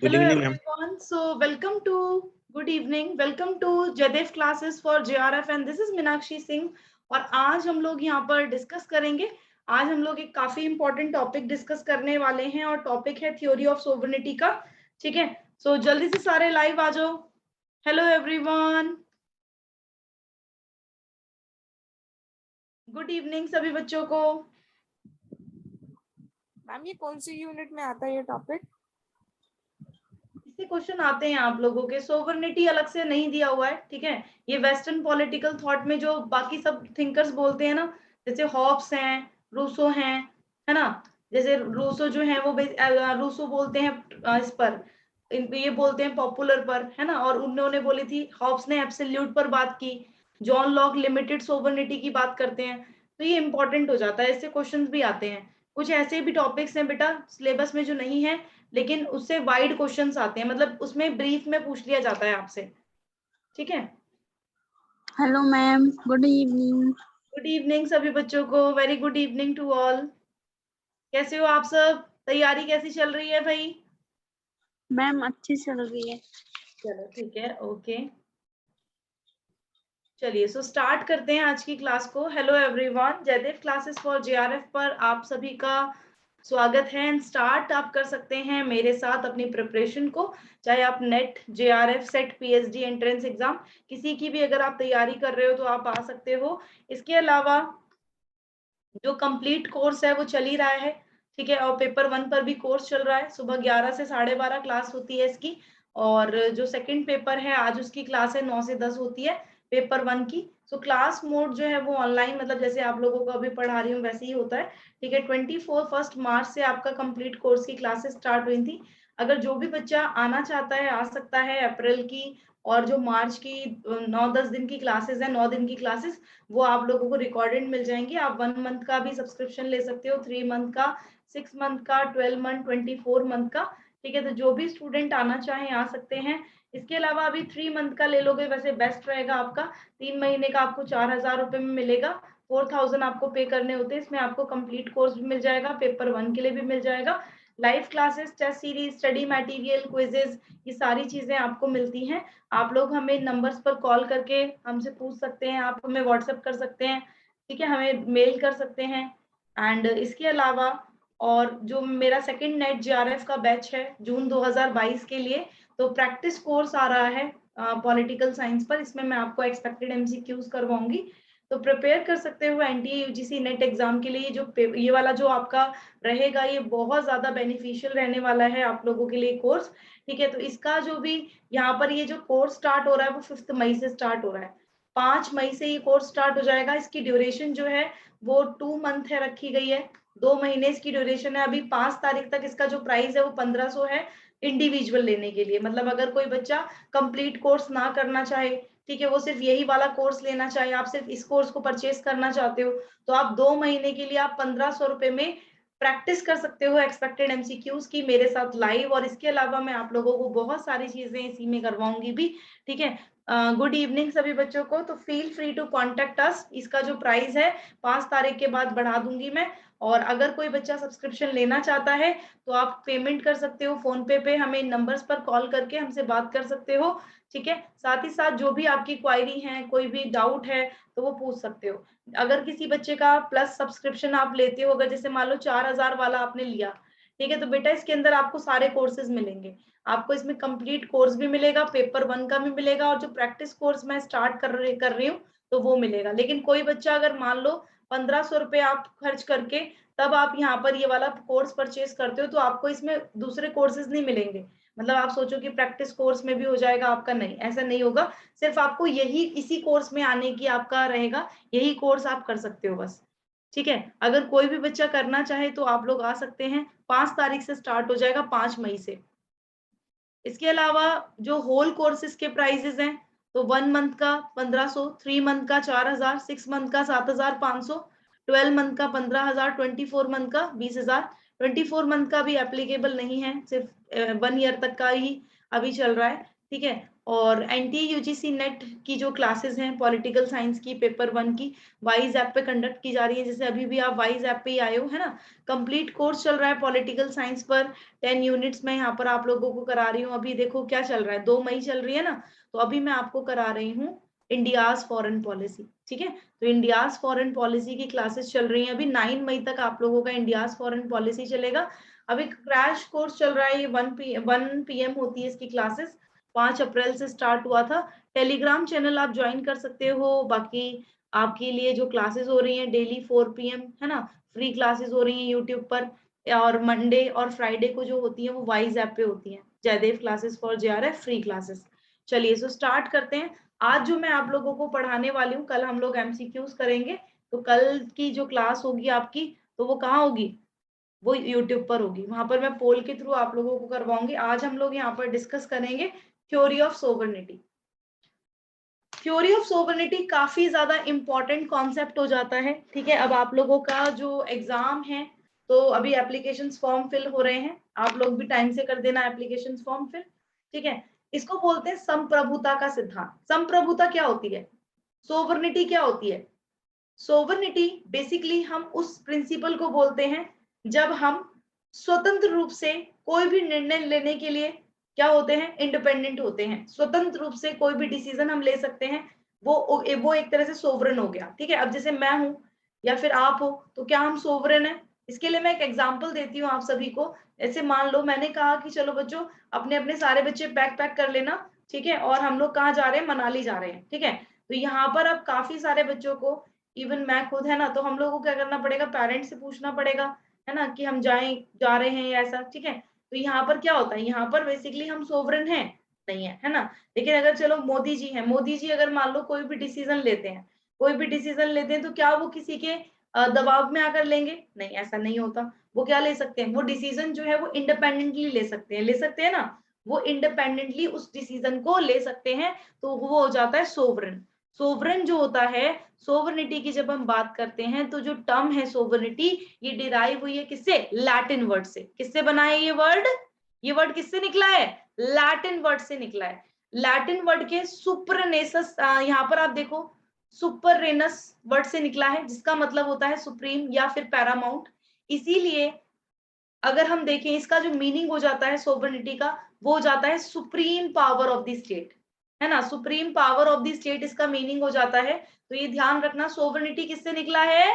Good Hello evening, ma'am. everyone. Good evening. Welcome to Jadev classes for JRF and this is Meenakshi Singh और आज हम लोग यहाँ पर डिस्कस करेंगे। आज हम लोग एक काफी इंपॉर्टेंट टॉपिक डिस्कस करने वाले हैं और टॉपिक है थ्योरी ऑफ सोवरेनिटी का। ठीक है, सो जल्दी से सारे लाइव आ जाओ। हेलो एवरीवन, गुड इवनिंग सभी बच्चों को। मैम ये कौन सी यूनिट में आता है ये टॉपिक? इससे क्वेश्चन आते हैं आप लोगों के। सोवरेनिटी अलग से नहीं दिया हुआ है, ठीक है। ये वेस्टर्न पॉलिटिकल थॉट में जो बाकी सब थिंकर्स बोलते हैं ना, जैसे हॉब्स हैं, रूसो हैं, है ना। जैसे रूसो जो है वो रूसो बोलते हैं इस पर, ये बोलते हैं पॉपुलर पर, है ना। और उन्होंने बोली थी, हॉब्स ने एब्सोल्यूट पर बात की, जॉन लॉक लिमिटेड सोवरेनिटी की बात करते हैं। तो ये इंपॉर्टेंट हो जाता है, इससे क्वेश्चंस भी आते हैं। कुछ ऐसे भी टॉपिक्स हैं बेटा सिलेबस में जो नहीं है, लेकिन उससे वाइड क्वेश्चंस आते हैं, मतलब उसमें ब्रीफ में पूछ लिया जाता है आपसे। ठीक है, hello ma'am, good evening. Good evening सभी बच्चों को। Very good evening to all. कैसे हो आप सब? तैयारी कैसी चल रही है भाई? मैम अच्छी चल रही है। चलो ठीक है, ओके। चलिए सो स्टार्ट करते हैं आज की क्लास को। Hello everyone, Jaidev classes for JRF पर आप सभी का स्वागत है। एंड स्टार्ट आप कर सकते हैं मेरे साथ अपनी प्रिपरेशन को, चाहे आप net, JRF, set, PhD entrance exam किसी की भी अगर आप तैयारी कर रहे हो तो आप आ सकते हो। इसके अलावा जो कंप्लीट कोर्स है वो चल ही रहा है, ठीक है। और पेपर 1 पर भी कोर्स चल रहा है। सुबह 11 से 12:30 क्लास होती है इसकी। और जो सेकंड पेपर है आज उसकी क्लास है 9 से 10 होती है पेपर 1 की। सो क्लास मोड जो है वो ऑनलाइन, मतलब जैसे आप लोगों को अभी पढ़ा रही हूँ वैसे ही होता है, ठीक है। 1 मार्च से आपका कंप्लीट कोर्स की क्लासेस स्टार्ट हुई थी। अगर जो भी बच्चा आना चाहता है आ सकता है। अप्रैल की और जो मार्च की 9-10 दिन की क्लासेस है, 9 दिन की क्लासेस, वो आप लोगों को रिकॉर्डेड मिल जाएंगी। आप 1 मंथ का भी सब्सक्रिप्शन ले सकते हो, 3 मंथ का, 6 मंथ का, 12 मंथ, 24 मंथ का, ठीक है। तो जो भी स्टूडेंट आना चाहे आ सकते हैं। इसके अलावा अभी 3 मंथ का ले लोगे वैसे बेस्ट रहेगा आपका। 3 महीने का आपको 4,000 रुपए में मिलेगा। 4,000 आपको पे करने होते हैं। इसमें आपको कंप्लीट कोर्स भी मिल जाएगा, पेपर 1 के लिए भी मिल जाएगा, live classes, test series, study material, quizzes, ये सारी चीजें आपको मिलती हैं। आप लोग हमें नंबर्स पर कॉल करके हमसे पूछ सकते हैं, आप हमें व्हाट्सएप कर सकते हैं, ठीक है, हमें मेल कर सकते हैं। एंड इसके अलावा और जो मेरा सेकंड नेट जेआरएफ का बैच है जून 2022 के लिए, तो प्रैक्टिस कोर्स आ रहा है पॉलिटिकल साइंस पर। इसमें मैं आपको एक्सपेक्टेड एमसीक्यूज करवाऊंगी, तो प्रिपेयर कर सकते हो एनटीए यूजीसी नेट एग्जाम के लिए। ये वाला जो आपका रहेगा ये बहुत ज्यादा बेनिफिशियल रहने वाला है आप लोगों के लिए कोर्स, ठीक है। तो इसका जो भी यहाँ पर ये जो कोर्स स्टार्ट हो रहा है वो 5 मई से स्टार्ट हो रहा है। 5 मई से ये कोर्स स्टार्ट हो जाएगा। इसकी ड्यूरेशन जो है वो 2 मंथ है, रखी गई है। 2 महीने इसकी ड्यूरेशन है। अभी 5 तारीख तक इसका जो प्राइस है वो 1500 है इंडिविजुअल लेने के लिए। मतलब अगर कोई बच्चा कंप्लीट कोर्स ना करना चाहे, ठीक है, वो सिर्फ यही वाला कोर्स लेना चाहे, आप सिर्फ इस कोर्स को परचेज करना चाहते हो, तो आप 2 महीने के लिए आप 1500 रुपए में प्रैक्टिस कर सकते हो एक्सपेक्टेड एमसीक्यूज की मेरे साथ लाइव। और इसके अलावा मैं आप लोगों को बहुत सारी चीजें इसी में करवाऊंगी भी, ठीक है। गुड इवनिंग सभी बच्चों को। तो feel free to contact us. इसका जो प्राइस है 5 तारीख के बाद बढ़ा दूंगी मैं। और अगर कोई बच्चा सब्सक्रिप्शन लेना चाहता है तो आप पेमेंट कर सकते हो फोन पे हमें नंबर्स पर कॉल करके हमसे बात कर सकते हो, ठीक है। साथ ही साथ जो भी आपकी क्वायरी है, कोई भी डाउट है तो वो पूछ सकते हो। अगर किसी बच्चे का प्लस सब्सक्रिप्शन आप लेते हो, अगर जैसे मान लो 4,000 वाला आपने लिया, ठीक है, तो बेटा इसके अंदर आपको सारे कोर्सेज मिलेंगे। आपको इसमें कंप्लीट कोर्स भी मिलेगा, पेपर 1 का भी मिलेगा, और जो प्रैक्टिस कोर्स मैं स्टार्ट कर रही हूँ तो वो मिलेगा। लेकिन कोई बच्चा अगर मान लो 1500 रुपए आप खर्च करके तब आप यहाँ पर ये वाला कोर्स परचेज करते हो, तो आपको इसमें दूसरे कोर्सेज नहीं मिलेंगे। मतलब आप सोचो कि प्रैक्टिस कोर्स में भी हो जाएगा आपका, नहीं, ऐसा नहीं होगा। सिर्फ आपको यही इसी कोर्स में आने की आपका रहेगा, यही कोर्स आप कर सकते हो बस, ठीक है। अगर कोई भी बच्चा करना चाहे तो आप लोग आ सकते हैं। 5 तारीख से स्टार्ट हो जाएगा, 5 मई से। इसके अलावा जो होल कोर्सेज के प्राइजेस हैं, तो 1 मंथ का 1500, 3 मंथ का 4,000, 6 मंथ का 7,500, 12 मंथ का 15,000, 24 मंथ का 20,000। 24 मंथ का भी एप्लीकेबल नहीं है, सिर्फ 1 ईयर तक का ही अभी चल रहा है, ठीक है। और एनटीए यूजीसी नेट की जो क्लासेस हैं पॉलिटिकल साइंस की पेपर 1 की वाइज ऐप पे कंडक्ट की जा रही है। जैसे अभी भी आप वाइज ऐप पे ही आए हो, है ना। कंप्लीट कोर्स चल रहा है पॉलिटिकल साइंस पर 10 यूनिट्स में यहाँ पर आप लोगों को करा रही हूँ। अभी देखो क्या चल रहा है, 2 मई चल रही है ना, तो अभी मैं आपको करा रही हूँ इंडियाज फॉरेन पॉलिसी। ठीक है, तो इंडियाज फॉरेन पॉलिसी की क्लासेस चल रही है अभी 9 मई तक आप लोगों का इंडियाज फॉरेन पॉलिसी चलेगा। अभी क्रैश कोर्स चल रहा है, ये 1 PM होती है इसकी क्लासेस, 5 अप्रैल से स्टार्ट हुआ था। टेलीग्राम चैनल आप ज्वाइन कर सकते हो। बाकी आपके लिए जो क्लासेस हो रही हैं डेली 4 PM, है ना, फ्री क्लासेस हो रही हैं यूट्यूब पर, और मंडे और फ्राइडे को जो होती है वो वाइज ऐप पे होती हैं, Jaidev classes for JRF free classes. चलिए सो स्टार्ट करते हैं। आज जो मैं आप लोगों को पढ़ाने वाली हूँ, कल हम लोग MCQs करेंगे, तो कल की जो क्लास होगी आपकी, तो वो कहाँ होगी, वो यूट्यूब पर होगी। वहां पर मैं पोल के थ्रू आप लोगों को करवाऊंगी। आज हम लोग यहाँ पर डिस्कस करेंगे theory of sovereignty. Theory of sovereignty काफी ज्यादा इंपॉर्टेंट कॉन्सेप्ट हो जाता है। ठीक है, अब आप लोगों का जो एग्जाम है, तो अभी एप्लीकेशन फॉर्म फिल हो रहे हैं, आप लोग भी टाइम से कर देना एप्लीकेशन फॉर्म फिल। ठीक है, इसको बोलते हैं संप्रभुता का सिद्धांत। संप्रभुता क्या होती है, सोवर्निटी क्या होती है। सोवर्निटी बेसिकली हम उस प्रिंसिपल को बोलते हैं जब हम स्वतंत्र रूप से कोई भी निर्णय लेने के लिए क्या होते हैं, इंडिपेंडेंट होते हैं। स्वतंत्र रूप से कोई भी डिसीजन हम ले सकते हैं, वो एक तरह से सोवरेन हो गया। ठीक है, अब जैसे मैं हूं या फिर आप हो, तो क्या हम सोवरेन है। इसके लिए मैं एक एग्जांपल देती हूँ आप सभी को। ऐसे मान लो मैंने कहा कि चलो बच्चों अपने अपने सारे बच्चे बैग पैक कर लेना, ठीक है, और हम लोग कहाँ जा रहे हैं, मनाली जा रहे हैं। ठीक है, तो यहाँ पर अब काफी सारे बच्चों को, इवन मैं खुद, है ना, तो हम लोगों को क्या करना पड़ेगा, पेरेंट्स से पूछना पड़ेगा, है ना, कि हम जा रहे हैं या ऐसा। ठीक है, तो यहाँ पर क्या होता है, यहाँ पर बेसिकली हम सोवरेन हैं, नहीं है, है ना। लेकिन अगर चलो मोदी जी हैं, मोदी जी अगर मान लो कोई भी डिसीजन लेते हैं, तो क्या वो किसी के दबाव में आकर लेंगे, नहीं, ऐसा नहीं होता। वो क्या ले सकते हैं, वो डिसीजन जो है वो इंडिपेंडेंटली ले सकते हैं ना, वो इंडिपेंडेंटली उस डिसीजन को ले सकते हैं, तो वो हो जाता है सोवरेन। सोवरेन जो होता है, सोवरेनिटी की जब हम बात करते हैं, तो जो टर्म है सोवरेनिटी, ये डिराइव हुई है किससे, लैटिन वर्ड से। किससे बना है ये वर्ड, ये वर्ड किससे निकला है, लैटिन वर्ड से निकला है। लैटिन वर्ड के सुपरनेसस, यहाँ पर आप देखो, सुपररेनस वर्ड से निकला है, जिसका मतलब होता है सुप्रीम या फिर पैरामाउंट। इसीलिए अगर हम देखें, इसका जो मीनिंग हो जाता है सोवरेनिटी का, वो हो जाता है supreme power of the state, है ना, supreme power of the state इसका मीनिंग हो जाता है। तो ये ध्यान रखना, सोवरेनिटी किससे निकला है,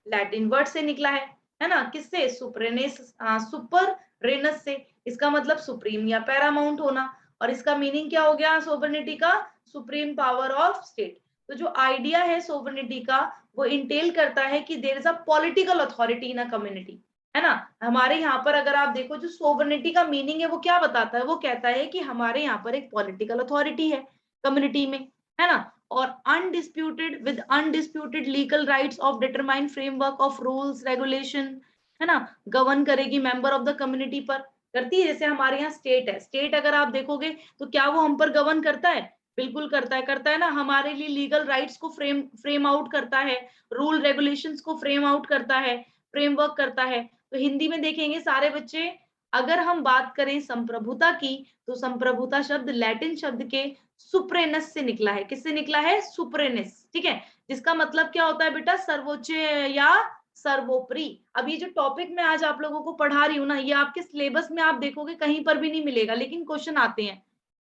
लैटिन वर्ड से निकला है ना, किससे, सुपर रेनस से। इसका मतलब सुप्रीम या पैरामाउंट होना, और इसका मीनिंग क्या हो गया सोवरेनिटी का, सुप्रीम पावर ऑफ स्टेट। तो जो आइडिया है सोवरेनिटी का, वो इंटेल करता है कि there is a political authority in a community, है ना। हमारे यहाँ पर अगर आप देखो, जो सोवरेनिटी का मीनिंग है वो क्या बताता है, वो कहता है कि हमारे यहाँ पर एक पॉलिटिकल अथॉरिटी है कम्युनिटी में, है ना, और undisputed legal rights of determine framework of rules regulation, है ना, गवर्न करेगी मेंबर ऑफ द कम्युनिटी पर, करती है। जैसे हमारे यहाँ स्टेट है, स्टेट अगर आप देखोगे तो क्या वो हम पर गवर्न करता है, बिल्कुल करता है ना। हमारे लिए लीगल राइट्स को फ्रेम आउट करता है, रूल रेगुलेशंस को फ्रेम आउट करता है, फ्रेमवर्क करता है। तो हिंदी में देखेंगे सारे बच्चे, अगर हम बात करें संप्रभुता की, तो संप्रभुता शब्द लैटिन शब्द के सुप्रेनस से निकला है। किससे निकला है, सुप्रेनस। ठीक है, जिसका मतलब क्या होता है बेटा, सर्वोच्च या सर्वोपरि। अब ये जो टॉपिक मैं आज आप लोगों को पढ़ा रही हूँ ना, ये आपके सिलेबस में आप देखोगे कहीं पर भी नहीं मिलेगा, लेकिन क्वेश्चन आते हैं।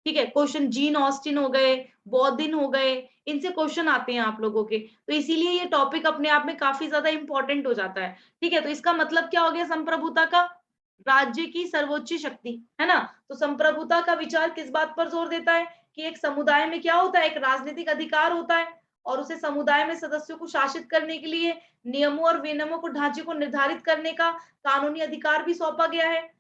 ठीक है, क्वेश्चन जीन ऑस्टिन हो गए, बॉदिन हो गए, इनसे क्वेश्चन आते हैं आप लोगों के, तो इसीलिए ये टॉपिक अपने आप में काफी ज्यादा इंपॉर्टेंट हो जाता है। ठीक है, तो इसका मतलब क्या हो गया, संप्रभुता का, राज्य की सर्वोच्च शक्ति, है ना। तो संप्रभुता का विचार किस बात पर जोर देता है, कि एक समुदाय में क्या होता है, एक राजनीतिक अधिकार होता है, और उसे समुदाय में सदस्यों को शासित करने के लिए नियमों और विनियमों को, ढांचे को निर्धारित करने का कानूनी अधिकार भी सौंपा गया है।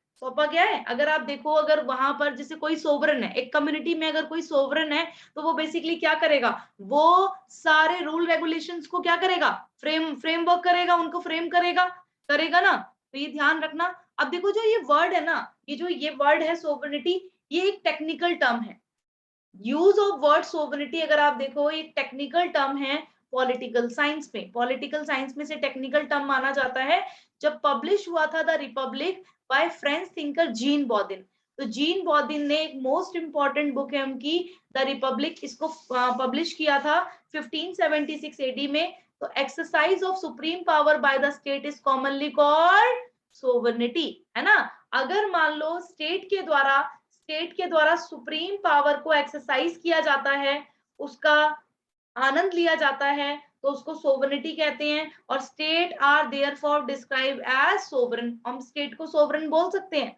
अगर आप देखो, अगर वहां पर जैसे कोई सोवरेन है, एक कम्युनिटी में अगर कोई सोवरेन है, तो वो बेसिकली क्या करेगा, वो सारे रूल रेगुलेशंस को क्या करेगा, फ्रेमवर्क करेगा, उनको फ्रेम करेगा ना। तो ये ध्यान रखना। अब देखो, जो ये वर्ड है ना, ये वर्ड है सोवरेनिटी, ये एक टेक्निकल टर्म है। यूज ऑफ वर्ड सोवरेनिटी अगर आप देखो, एक टेक्निकल टर्म है पॉलिटिकल साइंस में से टेक्निकल टर्म माना जाता है। जब पब्लिश हुआ था the Republic by French thinker Jean Bodin, तो जीन बॉदिन ने एक मोस्ट इंपॉर्टेंट बुक है उनकी द रिपब्लिक, इसको पब्लिश किया था 1576 एडी में। तो exercise of supreme power by the state is commonly called sovereignty, है ना। अगर मान लो स्टेट के द्वारा सुप्रीम पावर को एक्सरसाइज किया जाता है, उसका आनंद लिया जाता है, तो उसको सोवरेनिटी कहते हैं। और state are therefore describe as sovereign. हम स्टेट को सोवरेन बोल सकते हैं,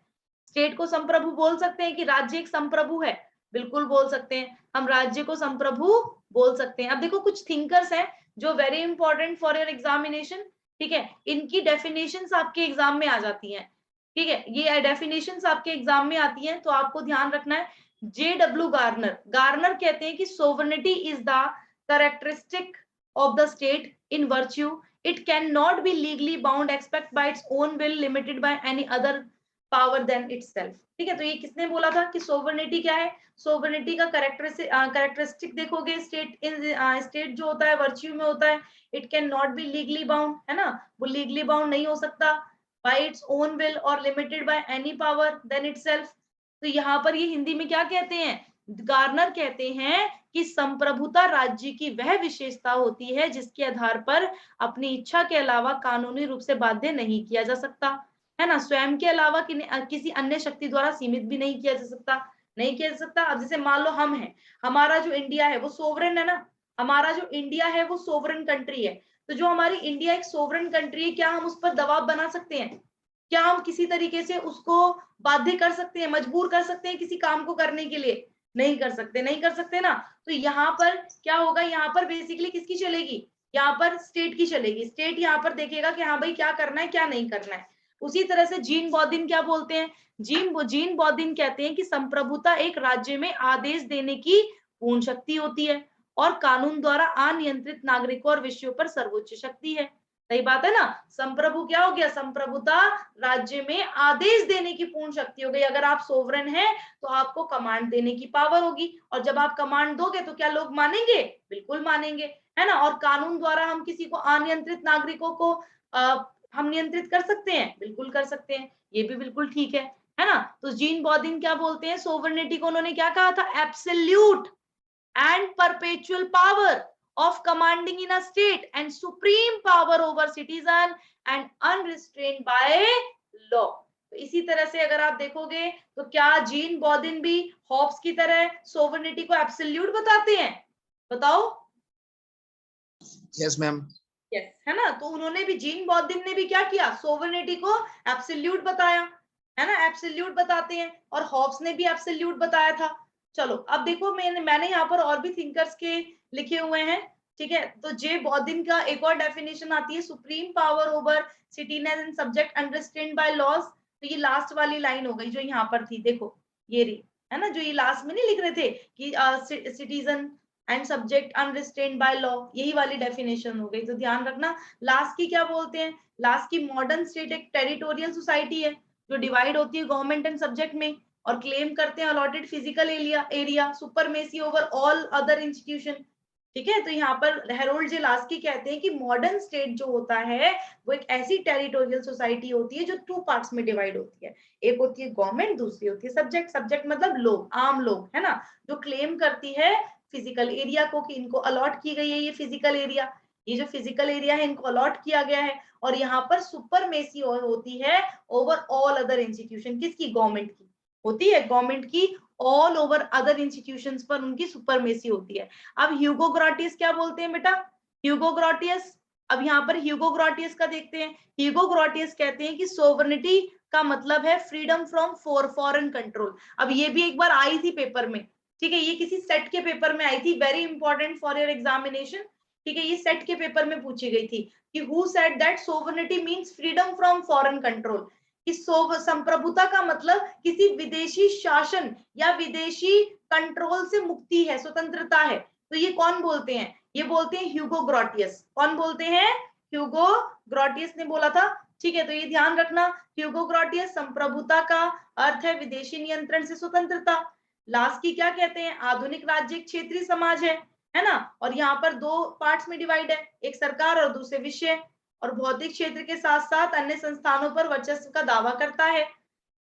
स्टेट को संप्रभु बोल सकते हैं कि राज्य एक संप्रभु है, बिल्कुल बोल सकते हैं, हम राज्य को संप्रभु बोल सकते हैं। अब देखो कुछ थिंकर्स हैं जो very important for your examination, ठीक है, इनकी डेफिनेशंस आपके एग्जाम में आ जाती हैं, ठीक है, ये डेफिनेशंस आपके एग्जाम में आती हैं, तो आपको ध्यान रखना है। JW गार्नर कहते हैं कि sovereignty is the characteristic of the state in virtue it cannot be legally bound except by its own will limited by any other power than itself। ठीक है, तो ये किसने बोला था कि सोवरेनिटी क्या है? सोवरेनिटी का कैरेक्टरिस्टिक देखोगे, स्टेट जो होता है वर्च्यू में होता है, it can not be legally bound, है ना, वो लीगली बाउंड नहीं हो सकता, बाय इट्स ओन विल और limited by any power than itself. तो यहाँ पर ये हिंदी में क्या कहते हैं? गार्नर कहते हैं कि संप्रभुता राज्य की वह विशेषता होती है जिसके आधार पर अपनी इच्छा के अलावा कानूनी रूप से बाध्य नहीं किया जा सकता, है ना, स्वयं के अलावा किसी अन्य शक्ति द्वारा सीमित भी नहीं किया जा सकता, नहीं किया जा सकता। अब जैसे मान लो हम हैं, हमारा जो इंडिया है वो सोवरेन है ना, हमारा जो इंडिया है वो सोवरेन कंट्री है। तो जो हमारी इंडिया एक सोवरेन कंट्री है, क्या हम उस पर दबाव बना सकते हैं? क्या हम किसी तरीके से उसको बाध्य कर सकते हैं, मजबूर कर सकते हैं किसी काम को करने के लिए? नहीं कर सकते, नहीं कर सकते ना। तो यहाँ पर क्या होगा, यहाँ पर बेसिकली किसकी चलेगी? यहाँ पर स्टेट की चलेगी। स्टेट यहाँ पर देखेगा कि हाँ भाई क्या करना है क्या नहीं करना है। उसी तरह से जीन बॉदिन क्या बोलते हैं? जीन बॉदिन कहते हैं कि संप्रभुता एक राज्य में आदेश देने की पूर्ण शक्ति होती है और कानून द्वारा अनियंत्रित नागरिकों और विषयों पर सर्वोच्च शक्ति है। सही बात है ना। संप्रभु क्या हो गया? संप्रभुता राज्य में आदेश देने की पूर्ण शक्ति हो गई। अगर आप सोवरेन हैं तो आपको कमांड देने की पावर होगी, और जब आप कमांड दोगे तो क्या लोग मानेंगे? बिल्कुल मानेंगे, है ना। और कानून द्वारा हम किसी को अनियंत्रित नागरिकों को हम नियंत्रित कर सकते हैं, बिल्कुल कर सकते हैं, ये भी बिल्कुल ठीक है ना। तो जीन बॉदिन क्या बोलते हैं? सोवरेनिटी को उन्होंने क्या कहा था? Absolute and perpetual power of commanding in a state and supreme power over citizen and unrestrained by law। तो इसी तरह से अगर आप देखोगे तो क्या जीन बॉदिन भी हॉब्स की तरह सोवरेनिटी को एब्सोल्यूट बताते हैं? बताओ। Yes ma'am. यस, है ना। तो उन्होंने भी, जीन बॉदिन ने भी क्या किया? सोवरेनिटी को एब्सोल्यूट बताया, है ना, एब्सोल्यूट बताते हैं। और हॉब्स ने भी एब्सोल्यूट बताया था। चलो अब देखो, मैंने यहाँ पर और भी थिंकर्स के लिखे हुए हैं, ठीक है। तो जे बॉदिन का एक और डेफिनेशन आती है, supreme power over citizen and subject understand by laws. तो ये लास्ट वाली लाइन हो गई जो यहाँ पर थी, देखो ये रही, है ना, जो ये लास्ट में नहीं लिख रहे थे कि citizen and subject unrestrained by law, यही वाली डेफिनेशन हो गई। तो ध्यान रखना, लास्ट की क्या बोलते हैं? लास्ट की मॉडर्न स्टेट एक टेरिटोरियल सोसाइटी है जो डिवाइड होती है गवर्नमेंट एंड सब्जेक्ट में, और क्लेम करते हैं allotted physical area supremacy over all other institution, ठीक है। तो यहाँ पर हेरोल्ड जे लास्की कहते हैं कि मॉडर्न स्टेट जो होता है वो एक ऐसी टेरिटोरियल सोसाइटी होती है जो 2 पार्ट्स में डिवाइड होती है। एक होती है गवर्नमेंट, दूसरी होती है सब्जेक्ट। सब्जेक्ट मतलब लोग, आम लोग, है ना, जो क्लेम करती है फिजिकल एरिया को कि इनको अलॉट की गई है ये फिजिकल एरिया, ये जो फिजिकल एरिया है इनको अलॉट किया गया है। और यहाँ पर सुपरमेसी होती है ओवर ऑल अदर इंस्टीट्यूशन, किसकी? गवर्नमेंट की होती है, गवर्नमेंट की ऑल ओवर अदर इंस्टीट्यूशंस पर उनकी सुपरमेसी होती है। अब ह्यूगो ग्रॉटियस क्या बोलते हैं बेटा? ह्यूगो ग्रॉटियस, अब यहाँ पर ह्यूगो ग्रॉटियस का देखते हैं। ह्यूगो ग्रॉटियस कहते हैं कि सोवरेनिटी का मतलब है फ्रीडम फ्रॉम फॉरेन कंट्रोल। अब ये भी एक बार आई थी पेपर में, ठीक है, ये किसी सेट के पेपर में आई थी, very important for your examination, ठीक है, ये सेट के पेपर में पूछी गई थी कि who said that sovereignty means freedom from foreign control. इस संप्रभुता का मतलब किसी विदेशी शासन या विदेशी कंट्रोल से मुक्ति है, स्वतंत्रता है। तो ये कौन बोलते हैं? ये बोलते हैं ह्यूगो ग्रॉटियस। कौन बोलते हैं? ह्यूगो ग्रॉटियस ने बोला था, ठीक है। तो ये ध्यान रखना, ह्यूगो ग्रॉटियस, संप्रभुता का अर्थ है विदेशी नियंत्रण से स्वतंत्रता। लास्की क्या कहते हैं? आधुनिक राज्य एक क्षेत्रीय समाज है ना, और यहाँ पर 2 पार्ट्स में डिवाइड है, एक सरकार और दूसरे विषय, और भौतिक क्षेत्र के साथ साथ अन्य संस्थानों पर वर्चस्व का दावा करता है,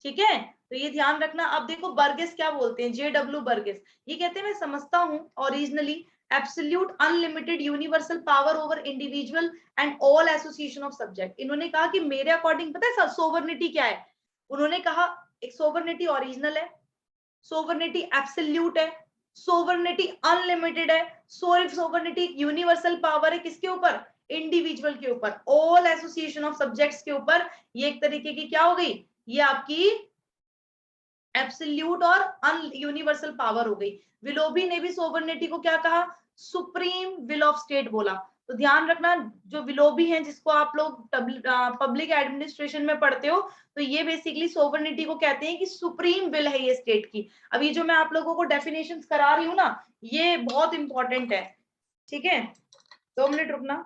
ठीक है। तो ये ध्यान रखना। अब देखो बर्गेस क्या बोलते हैं, JW बर्गेस, ये कहते हैं मैं समझता हूं originally absolute unlimited universal power over individual and all association of subject. इन्होंने कहा कि मेरे अकॉर्डिंग पता है सोवरनिटी क्या है, उन्होंने कहा एक सोवरनिटी ओरिजिनल है, सोवरनिटी एब्सोल्यूट है, सोवरनिटी अनलिमिटेड है, सोवरनिटी यूनिवर्सल पावर है किसके ऊपर, इंडिविजुअल के ऊपर, ऑल एसोसिएशन ऑफ सब्जेक्ट्स के ऊपर। ये एक तरीके की क्या हो गई, ये आपकी एब्सोल्यूट और यूनिवर्सल पावर हो गई। विलोबी ने भी सोवरनिटी को क्या कहा, सुप्रीम विल ऑफ स्टेट बोला। तो ध्यान रखना जो विलोबी हैं जिसको आप लोग पब्लिक एडमिनिस्ट्रेशन में पढ़ते हो, तो ये बेसिकली सोवरनिटी को कहते हैं कि सुप्रीम विल है ये स्टेट की। अब ये जो मैं आप लोगों को डेफिनेशंस करा रही हूँ ना, ये बहुत इंपॉर्टेंट है, ठीक है। 2 मिनट रुकना।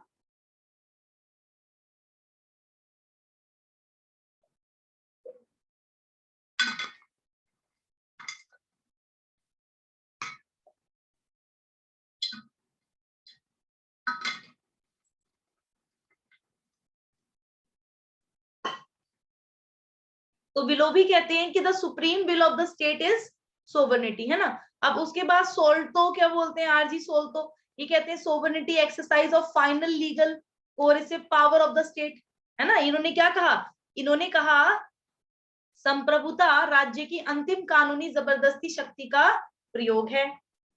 तो विलोबी कहते हैं कि the supreme will of the state is sovereignty, है ना। अब उसके बाद सोल्टो क्या बोलते हैं, आरजी सोल्टो, ये कहते हैं sovereignty exercise of final legal coercive power of the state, है ना। इन्होंने क्या कहा, इन्होंने कहा संप्रभुता राज्य की अंतिम कानूनी जबरदस्ती शक्ति का प्रयोग है।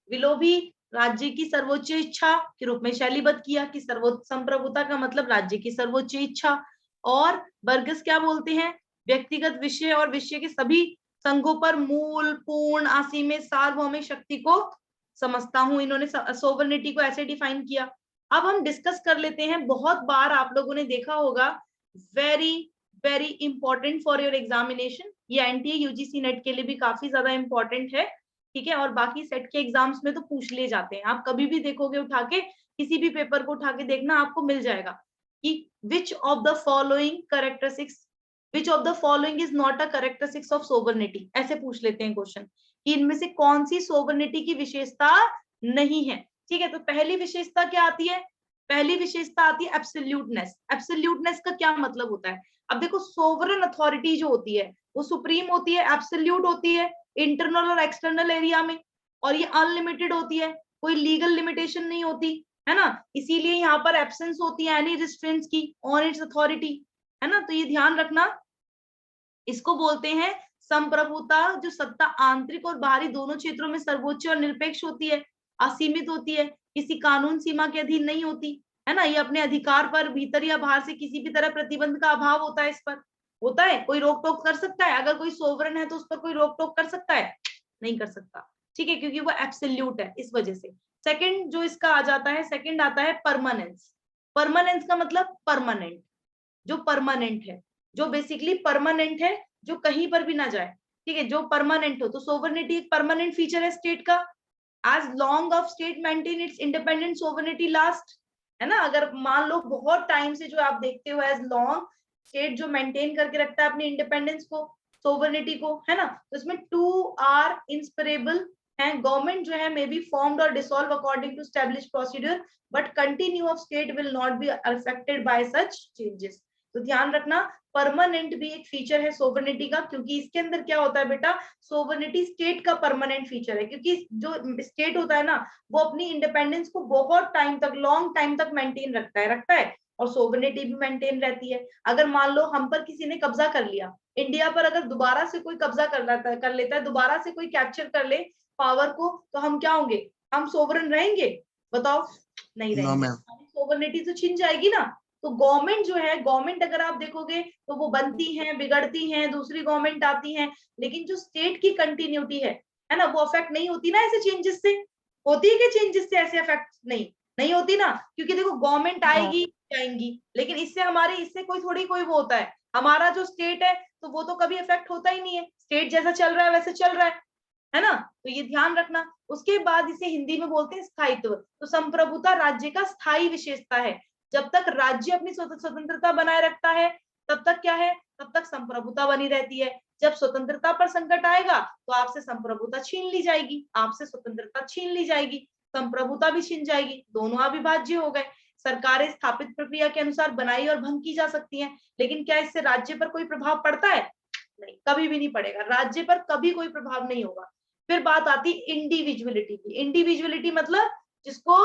विलोबी राज्य की सर्वोच्च इच्छा के रूप में शैलीबद्ध किया कि सर्वोच्च संप्रभुता का मतलब राज्य की सर्वोच्च इच्छा। और बर्गस क्या बोलते हैं, व्यक्तिगत विषय और विषय के सभी संघों पर मूल पूर्ण असीमित सार्वभौमिक शक्ति को समझता हूं। इन्होंने सोवरनिटी को ऐसे डिफाइन किया। अब हम डिस्कस कर लेते हैं, बहुत बार आप लोगों ने देखा होगा, very very important for your examination, ये एनटीए यूजीसी नेट के लिए भी काफी ज्यादा इंपॉर्टेंट है, ठीक है। और बाकी सेट के एग्जाम्स में तो पूछ लिए जाते हैं, आप कभी भी देखोगे उठा के, किसी भी पेपर को उठा के देखना, आपको मिल जाएगा कि which of the following characteristics, which of the following is not a characteristics of sovereignty, ऐसे पूछ लेते हैं क्वेश्चन कि इनमें से कौन सी सोवरनिटी की विशेषता नहीं है, ठीक है। तो पहली विशेषता क्या आती है, पहली विशेषता आती है एब्सोल्यूटनेस। एब्सोल्यूटनेस का क्या मतलब होता है, अब देखो सोवरेन अथॉरिटी जो होती है वो सुप्रीम होती है, एब्सोल्यूट होती है इंटरनल और एक्सटर्नल एरिया में, और ये अनलिमिटेड होती है, कोई लीगल लिमिटेशन नहीं होती, है ना। इसीलिए यहाँ पर एब्सेंस होती है एनी रिस्ट्रेंट्स की ऑन इट्स अथॉरिटी, है ना। तो ये ध्यान रखना, इसको बोलते हैं संप्रभुता, जो सत्ता आंतरिक और बाहरी दोनों क्षेत्रों में सर्वोच्च और निरपेक्ष होती है, असीमित होती है, किसी कानून सीमा के अधीन नहीं होती, है ना। ये अपने अधिकार पर भीतर या बाहर से किसी भी तरह प्रतिबंध का अभाव होता है, इस पर होता है, कोई रोक टोक कर सकता है, अगर कोई सोवरेन है तो उस पर कोई रोक टोक कर सकता है, नहीं कर सकता, ठीक है, क्योंकि वो एब्सोल्यूट है, इस वजह से। सेकंड जो इसका आ जाता है, सेकंड आता है परमानेंस। परमानेंस का मतलब परमानेंट, जो परमानेंट है, जो बेसिकली परमानेंट है, जो कहीं पर भी ना जाए, ठीक है, जो परमानेंट हो। तो सोवरनिटी एक परमानेंट फीचर है स्टेट का। As long of state maintain its independent sovereignty last, है ना। अगर मान लो बहुत टाइम से जो आप देखते हो, एज लॉन्ग स्टेट जो मेंटेन करके रखता है अपनी इंडिपेंडेंस को, सोवरनिटी को, है ना। तो इसमें 2 आर इंस्परेबल है, गवर्नमेंट जो है मे बी फॉर्म्ड और dissolve according to establish procedure, but continue of state will not be affected by such changes. तो ध्यान रखना, परमानेंट भी एक फीचर है सोवरनिटी का, क्योंकि इसके अंदर क्या होता है बेटा, सोवरनिटी स्टेट का परमानेंट फीचर है, क्योंकि जो स्टेट होता है ना, वो अपनी इंडिपेंडेंस को बहुत टाइम तक, लॉन्ग टाइम तक मेंटेन रखता है, और सोवरनिटी भी मेंटेन रहती है। अगर मान लो हम पर किसी ने कब्जा कर लिया, इंडिया पर अगर दोबारा से कोई कब्जा कर लेता है, दोबारा से कोई कैप्चर कर ले पावर को, तो हम क्या होंगे, हम सोवरन रहेंगे, बताओ, नहीं रहेंगे, सोवरनिटी तो छिन जाएगी ना। तो गवर्नमेंट जो है, गवर्नमेंट अगर आप देखोगे तो वो बनती हैं, बिगड़ती हैं, दूसरी गवर्नमेंट आती है, लेकिन जो स्टेट की कंटिन्यूटी है ना, वो अफेक्ट नहीं होती ना ऐसे चेंजेस से। होती है कि चेंजेस से ऐसे अफेक्ट नहीं होती ना, क्योंकि देखो गवर्नमेंट आएगी जाएंगी, लेकिन इससे हमारे, इससे कोई वो होता है, हमारा जो स्टेट है तो वो तो कभी अफेक्ट होता ही नहीं है, स्टेट जैसा चल रहा है वैसे चल रहा है ना। तो ये ध्यान रखना। उसके बाद इसे हिंदी में बोलते हैं स्थायित्व। तो संप्रभुता राज्य का स्थायी विशेषता है, जब तक राज्य अपनी स्वतंत्रता बनाए रखता है तब तक क्या है, तब तक संप्रभुता बनी रहती है। जब स्वतंत्रता पर संकट आएगा तो आपसे संप्रभुता छीन ली जाएगी, आपसे स्वतंत्रता छीन ली जाएगी, संप्रभुता भी छीन जाएगी, दोनों अविभाज्य हो गए। सरकारें स्थापित प्रक्रिया के अनुसार बनाई और भंग की जा सकती हैं, लेकिन क्या इससे राज्य पर कोई प्रभाव पड़ता है, नहीं, कभी भी नहीं पड़ेगा, राज्य पर कभी कोई प्रभाव नहीं होगा। फिर बात आती इंडिविजुअलिटी की। इंडिविजुअलिटी मतलब जिसको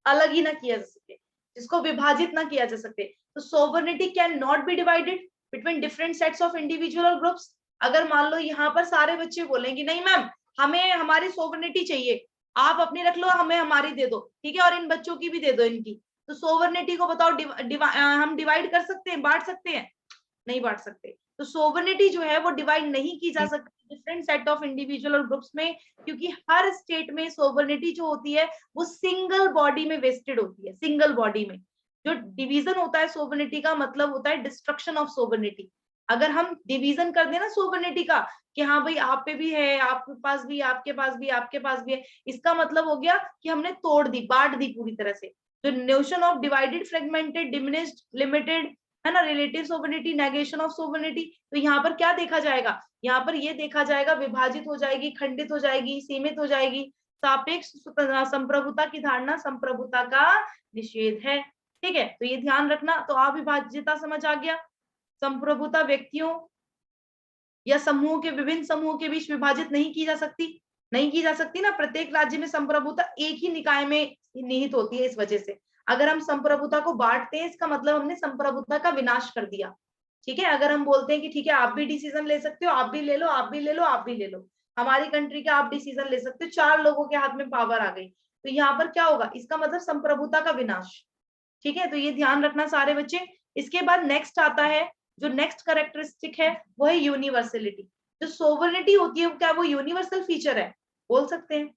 अलग ही ना किया जा सके, जिसको विभाजित ना किया जा सके। तो sovereignty can not B divided between different sets of individual और ग्रुप्स। अगर मान लो यहाँ पर सारे बच्चे बोलेंगे नहीं मैम हमें हमारी सोवर्निटी चाहिए, आप अपनी रख लो हमें हमारी दे दो, ठीक है, और इन बच्चों की भी दे दो इनकी, तो सोवर्निटी को बताओ हम डिवाइड कर सकते हैं, बांट सकते हैं? नहीं बांट सकते। तो सोवर्निटी जो है वो डिवाइड नहीं की जा सकती डिफरेंट सेट ऑफ इंडिविजुअल और ग्रुप्स में, क्योंकि हर स्टेट में सोवर्निटी जो होती है वो सिंगल बॉडी में वेस्टेड होती है, सिंगल बॉडी में। जो डिवीजन होता है सोवर्निटी का मतलब होता है डिस्ट्रक्शन ऑफ सोवर्निटी। अगर हम डिवीजन कर देना सोवर्निटी का कि हाँ भाई आप पे भी है, आपके पास भी, आपके पास भी, आपके पास भी है, इसका मतलब हो गया कि हमने तोड़ दी, बांट दी पूरी तरह से। जो notion of divided, fragmented, diminished, limited है ना, relative sovereignty, negation of sovereignty, तो यहाँ पर क्या देखा जाएगा? यहाँ पर ये देखा जाएगा विभाजित हो जाएगी, खंडित हो जाएगी, सीमित हो जाएगी। सापेक्ष संप्रभुता की धारणा संप्रभुता का निषेध है, ठीक है, तो ये ध्यान रखना। तो अविभाज्यता समझ आ गया। संप्रभुता व्यक्तियों या समूहों के, विभिन्न समूहों के बीच विभाजित नहीं की जा सकती, नहीं की जा सकती ना। प्रत्येक राज्य में संप्रभुता एक ही निकाय में निहित होती है, इस वजह से अगर हम संप्रभुता को बांटते हैं इसका मतलब हमने संप्रभुता का विनाश कर दिया, ठीक है। अगर हम बोलते हैं कि ठीक है आप भी डिसीजन ले सकते हो, आप भी ले लो, आप भी ले लो, आप भी ले लो, हमारी कंट्री का आप डिसीजन ले सकते हो, 4 लोगों के हाथ में पावर आ गई, तो यहाँ पर क्या होगा? इसका मतलब संप्रभुता का विनाश, ठीक है। तो ये ध्यान रखना सारे बच्चे। इसके बाद नेक्स्ट आता है, जो नेक्स्ट कैरेक्टरिस्टिक है वो है यूनिवर्सलिटी। जो सोवर्निटी होती है क्या वो यूनिवर्सल फीचर है? बोल सकते हैं,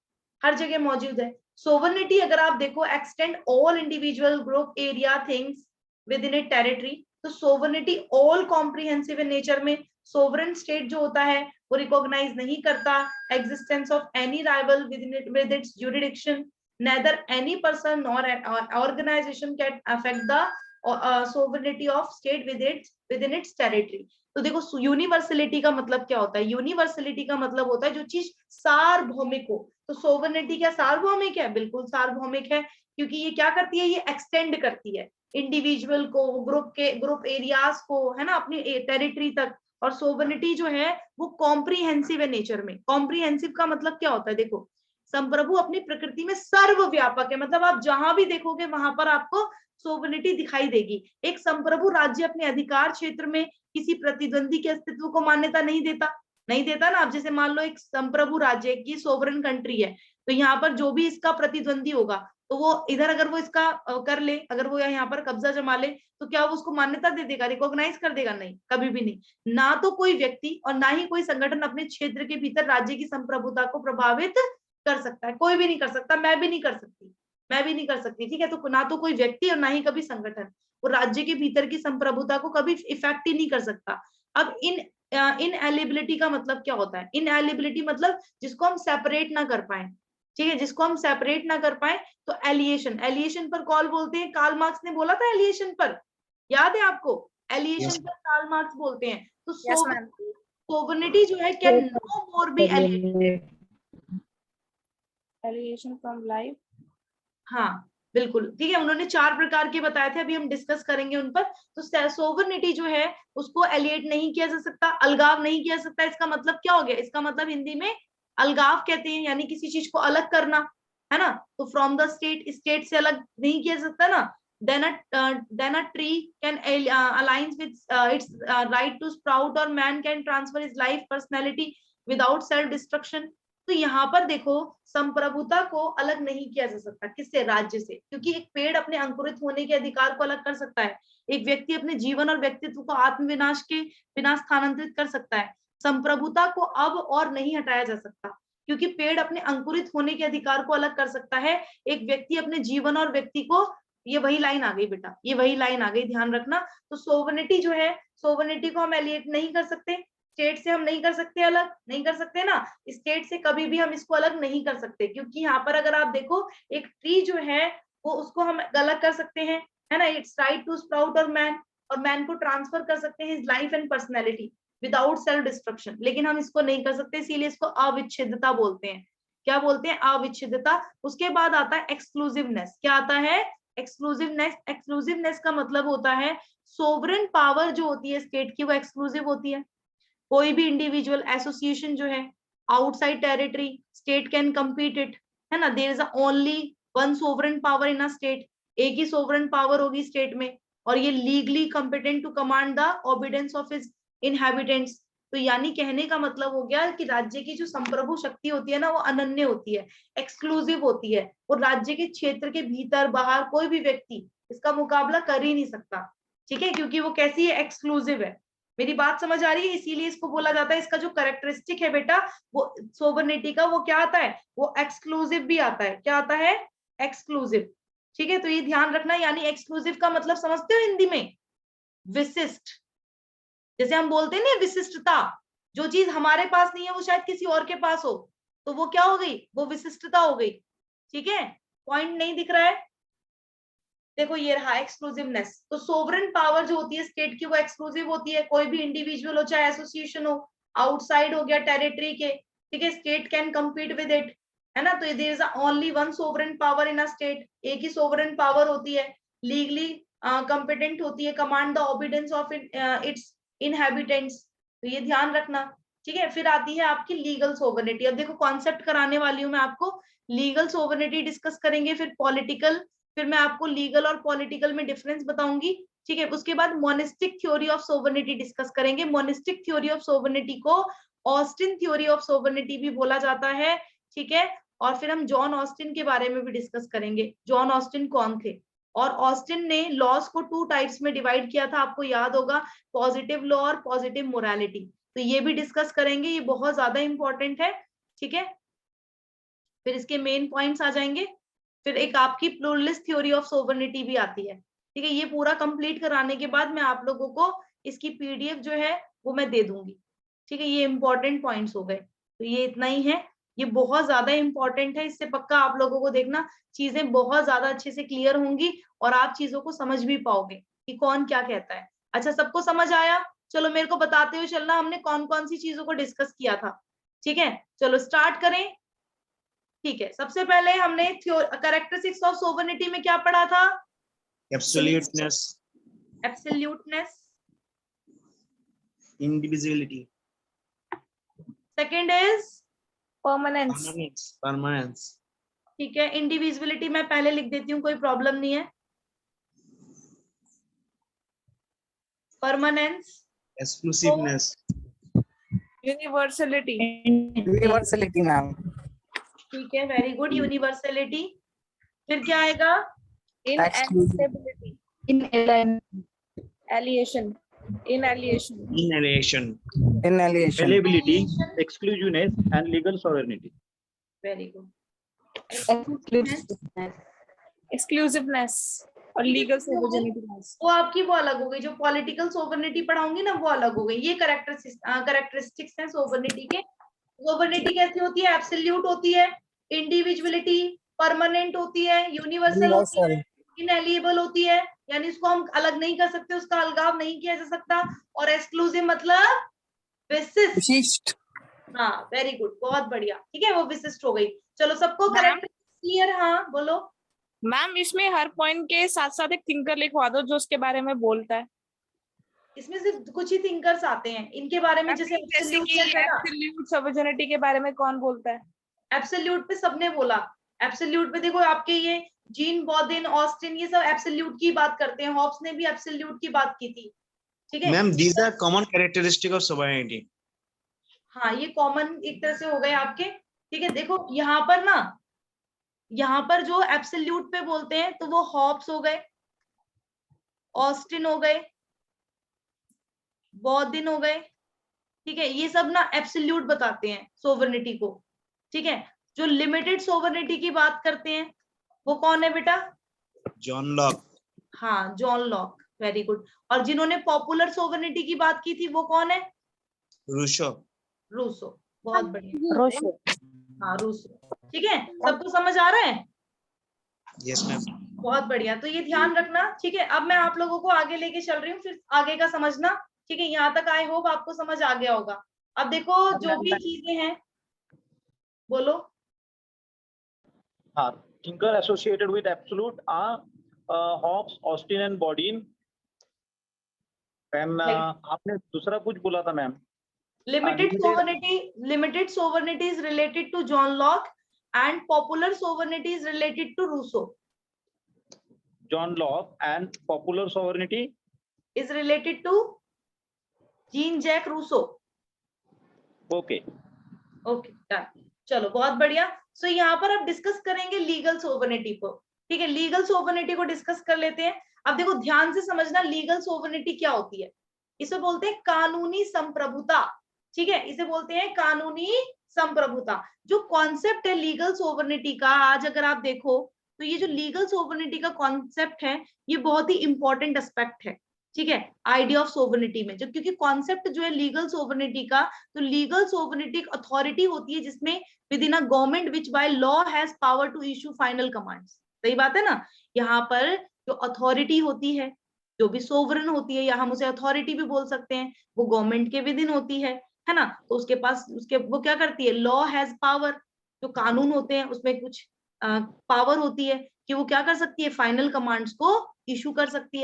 हर जगह मौजूद है। सोवर्निटी अगर आप देखो extend all individual, group, area, things with in it territory. तो sovereignty all comprehensive in nature में। सोवरेन स्टेट जो होता है वो रिकॉग्नाइज नहीं करता existence of any rival with its jurisdiction. neither any person nor an organization can affect the sovereignty of state within its territory। तो देखो यूनिवर्सलिटी का मतलब क्या होता है? यूनिवर्सलिटी का मतलब होता है जो चीज सार्वभौमिक हो। तो सोवर्निटी क्या सार्वभौमिक है? बिल्कुल सार्वभौमिक है, क्योंकि ये क्या करती है? ये एक्सटेंड करती है इंडिविजुअल को, ग्रुप एरियाज को, है ना, अपनी टेरिटरी तक। और सोवर्निटी जो है वो कॉम्प्रिहेंसिव है नेचर में। कॉम्प्रिहेंसिव का मतलब क्या होता है? देखो संप्रभु अपनी प्रकृति में सर्वव्यापक है, मतलब आप जहां भी देखोगे वहां पर आपको सोवर्निटी दिखाई देगी। एक संप्रभु राज्य अपने अधिकार क्षेत्र में किसी प्रतिद्वंदी के अस्तित्व को मान्यता नहीं देता, नहीं देता ना। आप जैसे मान लो एक संप्रभु राज्य की सोवरेन कंट्री है, तो यहाँ पर जो भी इसका प्रतिद्वंदी होगा तो वो इधर अगर वो इसका कर ले, अगर वो यहाँ पर कब्जा जमा ले, तो क्या वो उसको मान्यता दे देगा, रिकॉग्नाइज कर देगा? नहीं, कभी भी नहीं। ना तो कोई व्यक्ति और ना ही कोई संगठन अपने क्षेत्र के भीतर राज्य की संप्रभुता को प्रभावित कर सकता है। कोई भी नहीं कर सकता, मैं भी नहीं कर सकती, मैं भी नहीं कर सकती, ठीक है। तो ना तो कोई व्यक्ति और ना ही कभी संगठन वो राज्य के भीतर की संप्रभुता को कभी इफेक्ट ही नहीं कर सकता। अब इनएलिजिबिलिटी का मतलब क्या होता है? इनएलिजिबिलिटी मतलब जिसको हम सेपरेट ना कर पाए, ठीक है, जिसको हम सेपरेट ना कर पाए। तो एलिएशन, एलिएशन पर कॉल बोलते हैं। कार्ल मार्क्स ने बोला था एलिएशन पर, याद है आपको? एलिएशन पर कार्ल मार्क्स बोलते हैं। तो सोवर्निटी जो है can no more be alienated. Alienation from life, हाँ बिल्कुल, ठीक है। उन्होंने 4 प्रकार के बताए थे, अभी हम डिस्कस करेंगे उन पर। तो सोवर्निटी जो है उसको एलिएट नहीं किया जा सकता, अलगाव नहीं किया जा सकता। इसका मतलब क्या हो गया? इसका मतलब हिंदी में अलगाव कहते हैं, यानी किसी चीज को अलग करना, है ना। तो फ्रॉम द स्टेट, स्टेट से अलग नहीं किया जा सकता ना। then a tree can align with its right to sprout, or man can transfer his life personality without self destruction। तो यहाँ पर देखो संप्रभुता को अलग नहीं किया जा सकता, किससे? राज्य से, क्योंकि एक पेड़ अपने अंकुरित होने के अधिकार को अलग कर सकता है, एक व्यक्ति अपने जीवन और व्यक्तित्व को आत्मविनाश के बिना स्थानांतरित कर सकता है। संप्रभुता को अब और नहीं हटाया जा सकता, क्योंकि पेड़ अपने अंकुरित होने के अधिकार को अलग कर सकता है, एक व्यक्ति अपने जीवन और व्यक्ति को। ये वही लाइन आ गई बेटा, ये वही लाइन आ गई, ध्यान रखना। तो सोवर्निटी जो है, सोवर्निटी को हम एलिएट नहीं कर सकते, स्टेट से हम नहीं कर सकते, अलग नहीं कर सकते ना, स्टेट से कभी भी हम इसको अलग नहीं कर सकते। क्योंकि यहाँ पर अगर आप देखो एक ट्री जो है वो उसको हम अलग कर सकते हैं, है ना, इट्स राइट टू स्प्राउट, और मैन को ट्रांसफर कर सकते हैं life and personality without self destruction, लेकिन हम इसको नहीं कर सकते, इसीलिए इसको अविच्छेदता बोलते हैं। क्या बोलते हैं? अविच्छेदता। उसके बाद आता है एक्सक्लूसिवनेस। क्या आता है? एक्सक्लूसिवनेस का मतलब होता है सोवरेन पावर जो होती है स्टेट की वो एक्सक्लूसिव होती है। कोई भी इंडिविजुअल एसोसिएशन जो है outside territory state can compete it, है ना। There is only one sovereign power in a state, एक ही सोवरेन पावर होगी स्टेट में, और ये legally competent to command the obedience of his inhabitants. तो यानी कहने का मतलब हो गया कि राज्य की जो संप्रभु शक्ति होती है ना वो अनन्य होती है, एक्सक्लूसिव होती है, और राज्य के क्षेत्र के भीतर बाहर कोई भी व्यक्ति इसका मुकाबला कर ही नहीं सकता, ठीक है, क्योंकि वो कैसी है, एक्सक्लूसिव है। मेरी बात समझ आ रही है? इसीलिए इसको बोला जाता है, इसका जो कैरेक्टरिस्टिक है बेटा वो सोवरेनिटी का, वो क्या आता है, वो एक्सक्लूसिव भी आता है। क्या आता है? एक्सक्लूसिव। ठीक है, तो ये ध्यान रखना। यानी एक्सक्लूसिव का मतलब समझते हो हिंदी में? विशिष्ट। जैसे हम बोलते हैं ना विशिष्टता, जो चीज हमारे पास नहीं है वो शायद किसी और के पास हो, तो वो क्या हो गई, वो विशिष्टता हो गई। ठीक है, पॉइंट नहीं दिख रहा है? देखो ये रहा एक्सक्लूसिवनेस। तो सोवरेन पावर जो होती है स्टेट की वो एक्सक्लूसिव होती है, कोई भी इंडिविजुअल हो चाहे एसोसिएशन हो, आउटसाइड हो गया टेरिटरी के, ठीक है, state can compete with it, है ना। तो there is only one sovereign power in a state, एक ही सोवरेन पावर होती है, लीगली कॉम्पिटेंट होती है, command the obedience of its inhabitants. तो ये ध्यान रखना। ठीक है, फिर आती है आपकी लीगल सोवरेनिटी। अब देखो कॉन्सेप्ट कराने वाली हूँ मैं आपको, लीगल सोवरेनिटी डिस्कस करेंगे, फिर पॉलिटिकल, फिर मैं आपको लीगल और पॉलिटिकल में डिफरेंस बताऊंगी। ठीक है, उसके बाद monistic theory of sovereignty discuss करेंगे। मोनिस्टिक थ्योरी ऑफ सोवरेनिटी को ऑस्टिन थ्योरी ऑफ सोवरेनिटी भी बोला जाता है। ठीक है, और फिर हम जॉन ऑस्टिन के बारे में भी डिस्कस करेंगे। जॉन ऑस्टिन कौन थे? और ऑस्टिन ने लॉस को 2 टाइप्स में डिवाइड किया था, आपको याद होगा, पॉजिटिव लॉ और पॉजिटिव मोरालिटी। तो ये भी डिस्कस करेंगे, ये बहुत ज्यादा इंपॉर्टेंट है। ठीक है, फिर इसके मेन पॉइंट्स आ जाएंगे। फिर एक आपकी प्लूरलिस्ट थ्योरी ऑफ सोवरेनिटी भी आती है। ठीक है, ये पूरा कंप्लीट कराने के बाद मैं आप लोगों को इसकी पीडीएफ जो है वो मैं दे दूंगी। ठीक है, ये इंपॉर्टेंट पॉइंट्स हो गए, तो ये इतना ही है। ये बहुत ज्यादा इंपॉर्टेंट है, इससे पक्का आप लोगों को देखना चीजें बहुत ज्यादा अच्छे से क्लियर होंगी और आप चीजों को समझ भी पाओगे कि कौन क्या कहता है। अच्छा, सबको समझ आया? चलो मेरे को बताते हुए चलना हमने कौन कौन सी चीजों को डिस्कस किया था। ठीक है, चलो स्टार्ट करें। ठीक है, सबसे पहले हमने कैरेक्टरिस्टिक्स ऑफ सोवरेनिटी में क्या पढ़ा था? Absoluteness, absoluteness. indivisibility, second is permanence. permanence, ठीक है, इंडिविजुअलिटी मैं पहले लिख देती हूँ, कोई प्रॉब्लम नहीं है। Permanence, exclusiveness, universality. Universality ma'am. ठीक है, वेरी गुड, यूनिवर्सलिटी। फिर क्या आएगा? इनएलिजिबिलिटी। एलिएशन। इनएलिएशन। inhalation, इनएलिएशन। Availability, exclusiveness, and legal sovereignty. Very good. Exclusiveness और लीगल सोवरेनिटी। वो आपकी वो अलग हो गई, जो पॉलिटिकल सोवरेनिटी पढ़ाऊंगी ना वो अलग हो गई। ये कैरेक्टरिस्टिक्स हैं सोवरेनिटी के। सोवरेनिटी कैसी होती है? एब्सोल्यूट होती है, इंडिविजुअलिटी परमानेंट होती है, यूनिवर्सल होती है, इनएलिएबल होती है, यानी इसको हम अलग नहीं कर सकते, उसका अलगाव नहीं किया जा सकता, और एक्सक्लूसिव मतलब विशिष्ट। हाँ, वेरी गुड, बहुत बढ़िया। ठीक है, वो विशिष्ट हो गई। चलो सबको करेक्ट क्लियर? हाँ बोलो। मैम इसमें हर पॉइंट के साथ साथ एक थिंकर लिखवा दो जो उसके बारे में बोलता है। इसमें सिर्फ कुछ ही थिंकर्स आते हैं इनके बारे में, जैसे जैसे कि एब्सोल्यूट सोवरेनिटी के बारे में कौन बोलता है? एब्सोल्यूट पे सबने बोला। एब्सोल्यूट पे देखो आपके ये जीन बॉदिन, ऑस्टिन, ये सब एब्सोल्यूट की बात करते हैं। हॉब्स ने भी एब्सोल्यूट की बात की थी। ठीक है ma'am, these are common characteristic of sovereignty. हाँ, ये कॉमन एक तरह से हो गए आपके। ठीक है, देखो यहाँ पर ना, यहाँ पर जो एब्सोल्यूट पे बोलते हैं तो वो हॉब्स हो गए, ऑस्टिन हो गए, बॉदिन हो गए। ठीक है, ये सब ना एब्सोल्यूट बताते हैं सोवरेनिटी को। ठीक है, जो लिमिटेड सोवरेनिटी की बात करते हैं वो कौन है बेटा? John Locke, हाँ, जॉन लॉक, वेरी गुड। और जिन्होंने पॉपुलर सोवरेनिटी की बात की थी वो कौन है? Rousseau, रूसो, बहुत बढ़िया। हाँ, रूसो। ठीक है, सबको समझ आ रहा है? yes ma'am. बहुत बढ़िया, तो ये ध्यान रखना। ठीक है, अब मैं आप लोगों को आगे लेके चल रही हूँ, फिर आगे का समझना। ठीक है, यहाँ तक आई होप आपको समझ आ गया होगा। अब देखो जो भी चीजें हैं, बोलो। Thinker associated with absolute are Hobbes, Austin and Bodin. Ma'am आपने दूसरा कुछ बोला था ma'am. Limited sovereignty is related to John Locke and popular sovereignty is related to Rousseau. John Locke and popular sovereignty is related to Jean-Jacques Rousseau. Okay. Okay, done. चलो बहुत बढ़िया। सो यहाँ पर अब डिस्कस करेंगे लीगल सोवर्निटी को। ठीक है, लीगल सोवर्निटी को डिस्कस कर लेते हैं। अब देखो ध्यान से समझना, लीगल सोवर्निटी क्या होती है। इसे बोलते हैं कानूनी संप्रभुता। ठीक है, इसे बोलते हैं कानूनी संप्रभुता। जो कॉन्सेप्ट है लीगल सोवर्निटी का, आज अगर आप देखो तो ये जो लीगल सोवर्निटी का कॉन्सेप्ट है, ये बहुत ही इंपॉर्टेंट एस्पेक्ट है। ठीक है, आइडिया ऑफ सोवर्निटी में, जो क्योंकि कॉन्सेप्ट जो है लीगल सोवर्निटी का, तो लीगल सोवर्निटी अथॉरिटी होती है जिसमें within a government which by law has power to issue final commands. सही बात है ना। यहाँ पर जो अथॉरिटी होती है, जो भी सोवरन होती है, या हम उसे अथॉरिटी भी बोल सकते हैं, वो गवर्नमेंट के विद इन होती है ना। तो उसके पास वो क्या करती है, लॉ हैज पावर, जो कानून होते हैं उसमें कुछ पावर होती है कि वो क्या कर सकती है, फाइनल कमांड्स को इशू कर सकती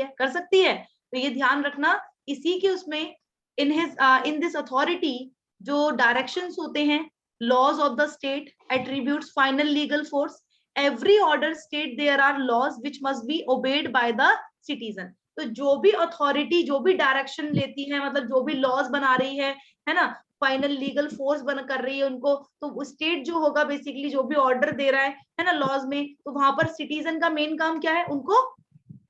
है। तो ये ध्यान रखना, इसी के उसमें इन दिस अथॉरिटी जो डायरेक्शंस होते हैं, laws of the state attributes final legal force, every order state there are laws which must be obeyed by the citizen. तो जो भी अथॉरिटी जो भी डायरेक्शन लेती है, मतलब जो भी लॉज बना रही है ना, फाइनल लीगल फोर्स बन कर रही है उनको, तो स्टेट जो होगा बेसिकली जो भी ऑर्डर दे रहा है ना लॉज में, तो वहां पर सिटीजन का मेन काम क्या है, उनको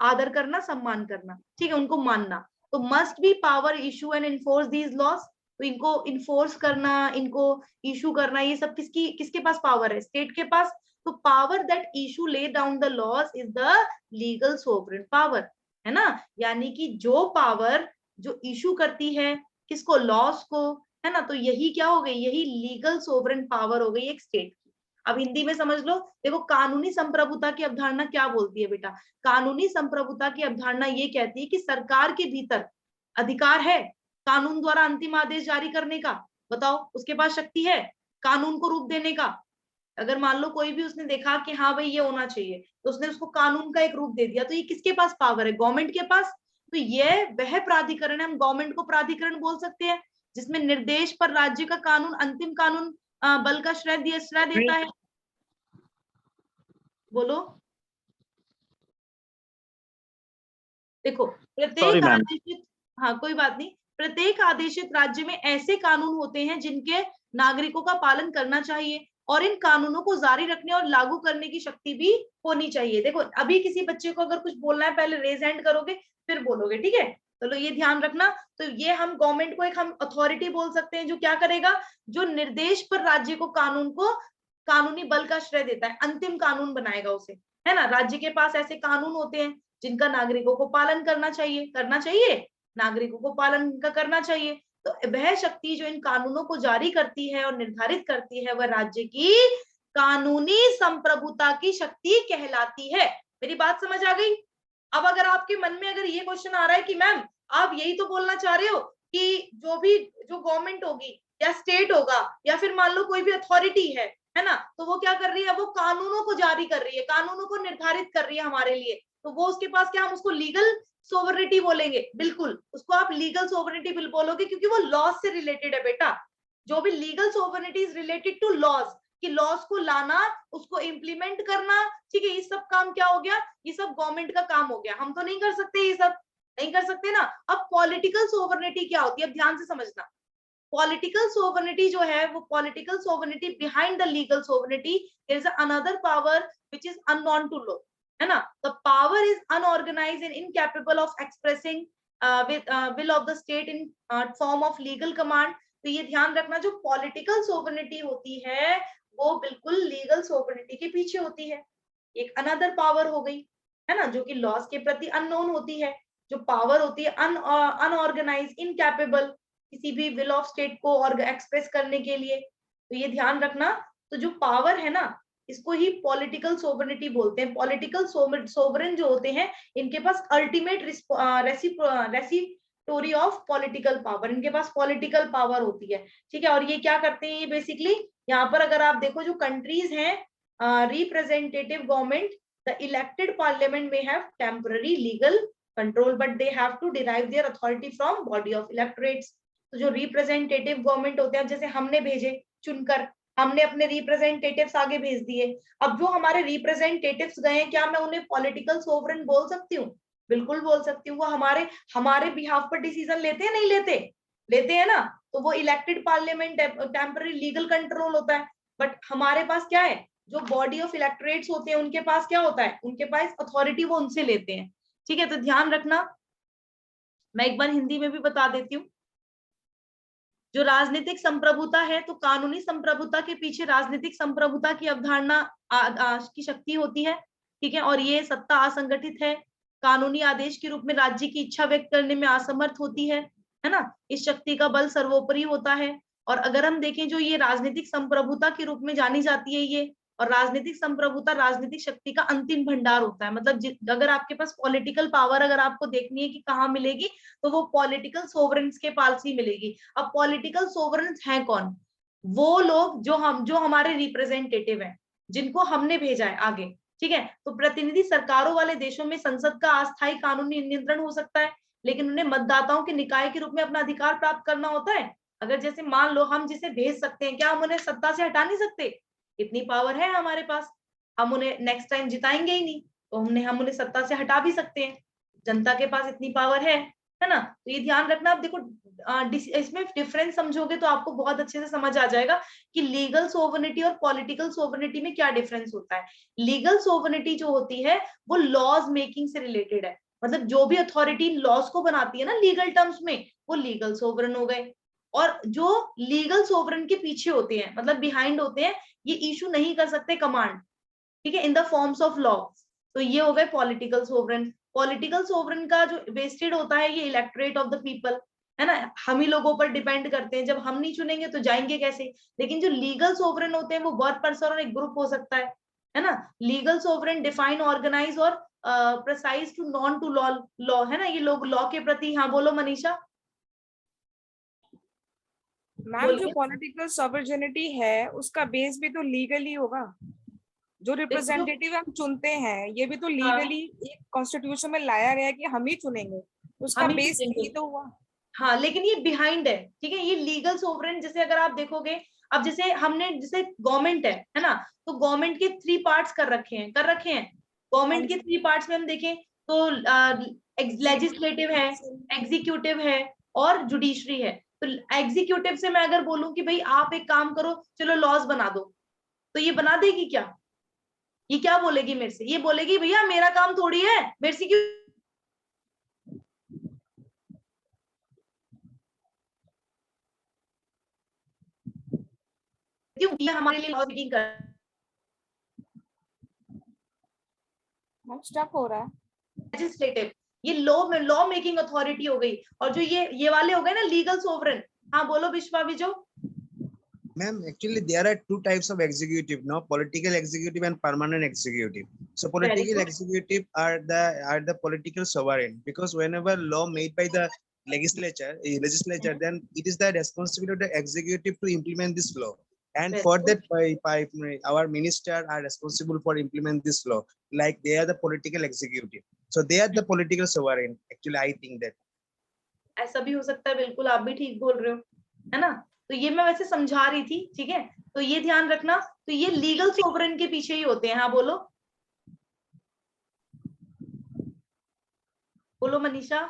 आदर करना, सम्मान करना। ठीक है, उनको मानना। तो must be power issue and enforce these laws. तो इनको इन्फोर्स करना, इनको इशू करना, ये सब किसके पास पावर है, स्टेट के पास। तो power that issue lay down the laws is the legal sovereign power, है ना। यानी कि जो पावर जो इशू करती है किसको, लॉज को, है ना। तो यही क्या हो गई, यही लीगल सोवरेन पावर हो गई एक स्टेट की। अब हिंदी में समझ लो। देखो कानूनी संप्रभुता की अवधारणा क्या बोलती है बेटा, कानूनी संप्रभुता की अवधारणा ये कहती है कि सरकार के भीतर अधिकार है कानून द्वारा अंतिम आदेश जारी करने का। बताओ, उसके पास शक्ति है कानून को रूप देने का। अगर मान लो कोई भी उसने देखा कि हाँ भाई ये होना चाहिए, तो उसने उसको कानून का एक रूप दे दिया, तो ये किसके पास पावर है, गवर्नमेंट के पास। तो ये वह प्राधिकरण है, हम गवर्नमेंट को प्राधिकरण बोल सकते हैं, जिसमें निर्देश पर राज्य का कानून अंतिम कानून बल का श्रेय देता है। बोलो। देखो प्रत्येक आदेशित, हाँ कोई बात नहीं, प्रत्येक आदेशित राज्य में ऐसे कानून होते हैं जिनके नागरिकों का पालन करना चाहिए, और इन कानूनों को जारी रखने और लागू करने की शक्ति भी होनी चाहिए। देखो अभी किसी बच्चे को अगर कुछ बोलना है, पहले रेज हैंड करोगे फिर बोलोगे, ठीक है। चलो ये ध्यान रखना। तो ये हम गवर्नमेंट को एक हम अथॉरिटी बोल सकते हैं, जो क्या करेगा, जो निर्देश पर राज्य को कानून को कानूनी बल का श्रेय देता है, अंतिम कानून बनाएगा उसे, है ना। राज्य के पास ऐसे कानून होते हैं जिनका नागरिकों को पालन करना चाहिए, नागरिकों को पालन करना चाहिए। तो वह शक्ति जो इन कानूनों को जारी करती है और निर्धारित करती है, वह राज्य की कानूनी संप्रभुता की शक्ति कहलाती है। मेरी बात समझ आ गई। अब अगर आपके मन में अगर ये क्वेश्चन आ रहा है कि मैम आप यही तो बोलना चाह रहे हो कि जो गवर्नमेंट होगी या स्टेट होगा या फिर मान लो कोई भी अथॉरिटी है ना, तो वो क्या कर रही है, वो कानूनों को जारी कर रही है, कानूनों को निर्धारित कर रही है हमारे लिए, तो वो उसके पास क्या, हम उसको लीगल सोवरेनिटी बोलेंगे। बिल्कुल, उसको आप लीगल सोवरेनिटी बोलोगे, क्योंकि वो लॉज से रिलेटेड है बेटा। जो भी legal sovereignty is related to laws, कि लॉज को लाना, उसको इम्प्लीमेंट करना, ठीक है, ये सब काम क्या हो गया, ये सब गवर्नमेंट का काम हो गया। हम तो नहीं कर सकते, ये सब नहीं कर सकते ना। अब पॉलिटिकल सोवरेनिटी क्या होती है, अब ध्यान से समझना। पॉलिटिकल सोवरेनिटी जो है, वो political sovereignty behind the legal sovereignty is another power which is unknown to law, है ना। The power is unorganised and incapable of expressing will of the state in form of legal command। तो ये ध्यान रखना, जो political sovereignty होती है वो बिल्कुल लीगल सोवरेनिटी के पीछे होती है। एक अनदर पावर हो गई, है ना, जो कि लॉज के प्रति अननोन होती है। जो पावर होती है अनऑर्गेनाइज, इनकैपेबल, किसी भी विल ऑफ स्टेट को और एक्सप्रेस करने के लिए, तो ये ध्यान रखना। तो जो पावर है ना, इसको ही पॉलिटिकल सोवरेनिटी बोलते हैं। पॉलिटिकल सोवरेन जो होते हैं, इनके पास अल्टीमेट रेसिप्रोटरी ऑफ पॉलिटिकल पावर, इनके पास पॉलिटिकल पावर होती है, ठीक है। और ये क्या करते हैं, ये बेसिकली यहाँ पर अगर आप देखो, जो कंट्रीज हैं representative government, The elected parliament may have temporary legal control, but they have to derive their authority from body of electorates. तो जो रिप्रेजेंटेटिव गवर्नमेंट होते हैं, जैसे हमने भेजे चुनकर, हमने अपने रिप्रेजेंटेटिव्स आगे भेज दिए, अब जो हमारे रिप्रेजेंटेटिव्स गए, क्या मैं उन्हें पॉलिटिकल सोवरेन बोल सकती हूँ? बिल्कुल बोल सकती हूँ। वो हमारे बिहाफ पर डिसीजन लेते हैं, नहीं लेते? लेते हैं ना। तो वो elected parliament temporary legal control होता है। बट हमारे पास क्या है, जो बॉडी ऑफ इलेक्टोरेट्स होते हैं उनके पास क्या होता है, उनके पास अथॉरिटी वो उनसे लेते हैं। ठीक है, तो ध्यान रखना। मैं एक बार हिंदी में भी बता देती हूँ। जो राजनीतिक संप्रभुता है, तो कानूनी संप्रभुता के पीछे राजनीतिक संप्रभुता की अवधारणा की शक्ति होती है। ठीक है, और ये सत्ता असंगठित है, कानूनी आदेश के रूप में राज्य की इच्छा व्यक्त करने में असमर्थ होती है ना। इस शक्ति का बल सर्वोपरि होता है। और अगर हम देखें, जो ये राजनीतिक संप्रभुता के रूप में जानी जाती है ये, और राजनीतिक संप्रभुता राजनीतिक शक्ति का अंतिम भंडार होता है। मतलब अगर आपके पास पॉलिटिकल पावर अगर आपको देखनी है कि कहाँ मिलेगी, तो वो पॉलिटिकल सोवरेंस के पास ही मिलेगी। अब पॉलिटिकल सोवरेंस हैं कौन? वो लोग जो हमारे रिप्रेजेंटेटिव हैं, जिनको हमने भेजा है आगे। ठीक है, तो प्रतिनिधि सरकारों वाले देशों में संसद का अस्थायी कानूनी नियंत्रण हो सकता है, लेकिन उन्हें मतदाताओं के निकाय के रूप में अपना अधिकार प्राप्त करना होता है। अगर जैसे मान लो हम जिसे भेज सकते हैं, क्या हम उन्हें सत्ता से हटा नहीं सकते? इतनी पावर है हमारे पास। हम उन्हें नेक्स्ट टाइम जिताएंगे ही नहीं, तो हम उन्हें सत्ता से हटा भी सकते हैं। जनता के पास इतनी पावर है ना। तो ये ध्यान रखना। आप देखो, इसमें डिफरेंस समझोगे तो आपको बहुत अच्छे से समझ आ जाएगा कि लीगल सोवरेनिटी और पॉलिटिकल सोवरेनिटी में क्या डिफरेंस होता है। लीगल सोवरेनिटी जो होती है वो लॉज मेकिंग से रिलेटेड है। मतलब जो भी अथॉरिटी लॉज को बनाती है ना लीगल टर्म्स में, वो लीगल सोवरेन हो गए। और जो लीगल सोवरेन के पीछे होते हैं, मतलब बिहाइंड होते हैं, ये इशू नहीं कर सकते कमांड, ठीक है, इन द फॉर्म्स ऑफ लॉ। तो ये हो गए पॉलिटिकल सोवरेन। पॉलिटिकल सोवरेन का जो वेस्टेड होता है, ये इलेक्टोरेट ऑफ द पीपल है ना। हम ही लोगों पर डिपेंड करते हैं, जब हम नहीं चुनेंगे तो जाएंगे कैसे। लेकिन जो लीगल सोवरेन होते हैं वो वन पर्सन और एक ग्रुप हो सकता है ना। लीगल सोवरेन डिफाइन, ऑर्गेनाइज और precise to known to law है ना। ये लोग लॉ के प्रति, हाँ बोलो मनीषा। मैम, जो पॉलिटिकल सॉवरेनिटी है उसका बेस भी तो लीगली होगा। जो रिप्रेजेंटेटिव हम चुनते हैं, ये भी तो लीगली एक कॉन्स्टिट्यूशन में लाया गया है कि हम ही चुनेंगे, उसका बेस यही तो हुआ। हाँ, लेकिन ये बिहाइंड है। ठीक है, ये लीगल सोवरेन, जैसे अगर आप देखोगे, अब जैसे हमने, जैसे गवर्नमेंट है ना, तो गवर्नमेंट के 3 पार्ट्स कर रखे हैं गवर्नमेंट के 3 पार्ट्स में हम देखें तो लेजिस्लेटिव है, एग्जीक्यूटिव है और जुडिशरी है। तो एग्जीक्यूटिव से मैं अगर बोलूं कि भाई आप एक काम करो, चलो लॉज बना दो, तो ये बना देगी क्या? ये क्या बोलेगी मेरे से? ये बोलेगी भैया मेरा काम थोड़ी है, मेरे से क्यों हमारे लिए लॉ मेकिंग कर। स्टक हो रहा है। लेजिस्लेटिव, ये लॉ मेकिंग अथॉरिटी हो गई। और जो ये वाले हो गए ना लीगल सोवरेन। हाँ बोलो विश्वा विजो। Ma'am, actually there are 2 types of executive, no, political executive and permanent executive. So political executive are the political sovereign, because whenever law made by the legislature, then it is the responsibility of the executive to implement this law. And for that, our minister are responsible for implement this law. Like they are the political executive. So they are the political sovereign. Actually, I think that. ऐसा भी हो सकता है, बिल्कुल आप भी ठीक बोल रहे हो, है ना। तो ये मैं वैसे समझा रही थी, ठीक है। तो ये ध्यान रखना। तो ये लीगल सोवरेन के पीछे ही होते हैं। हाँ बोलो, बोलो मनीषा।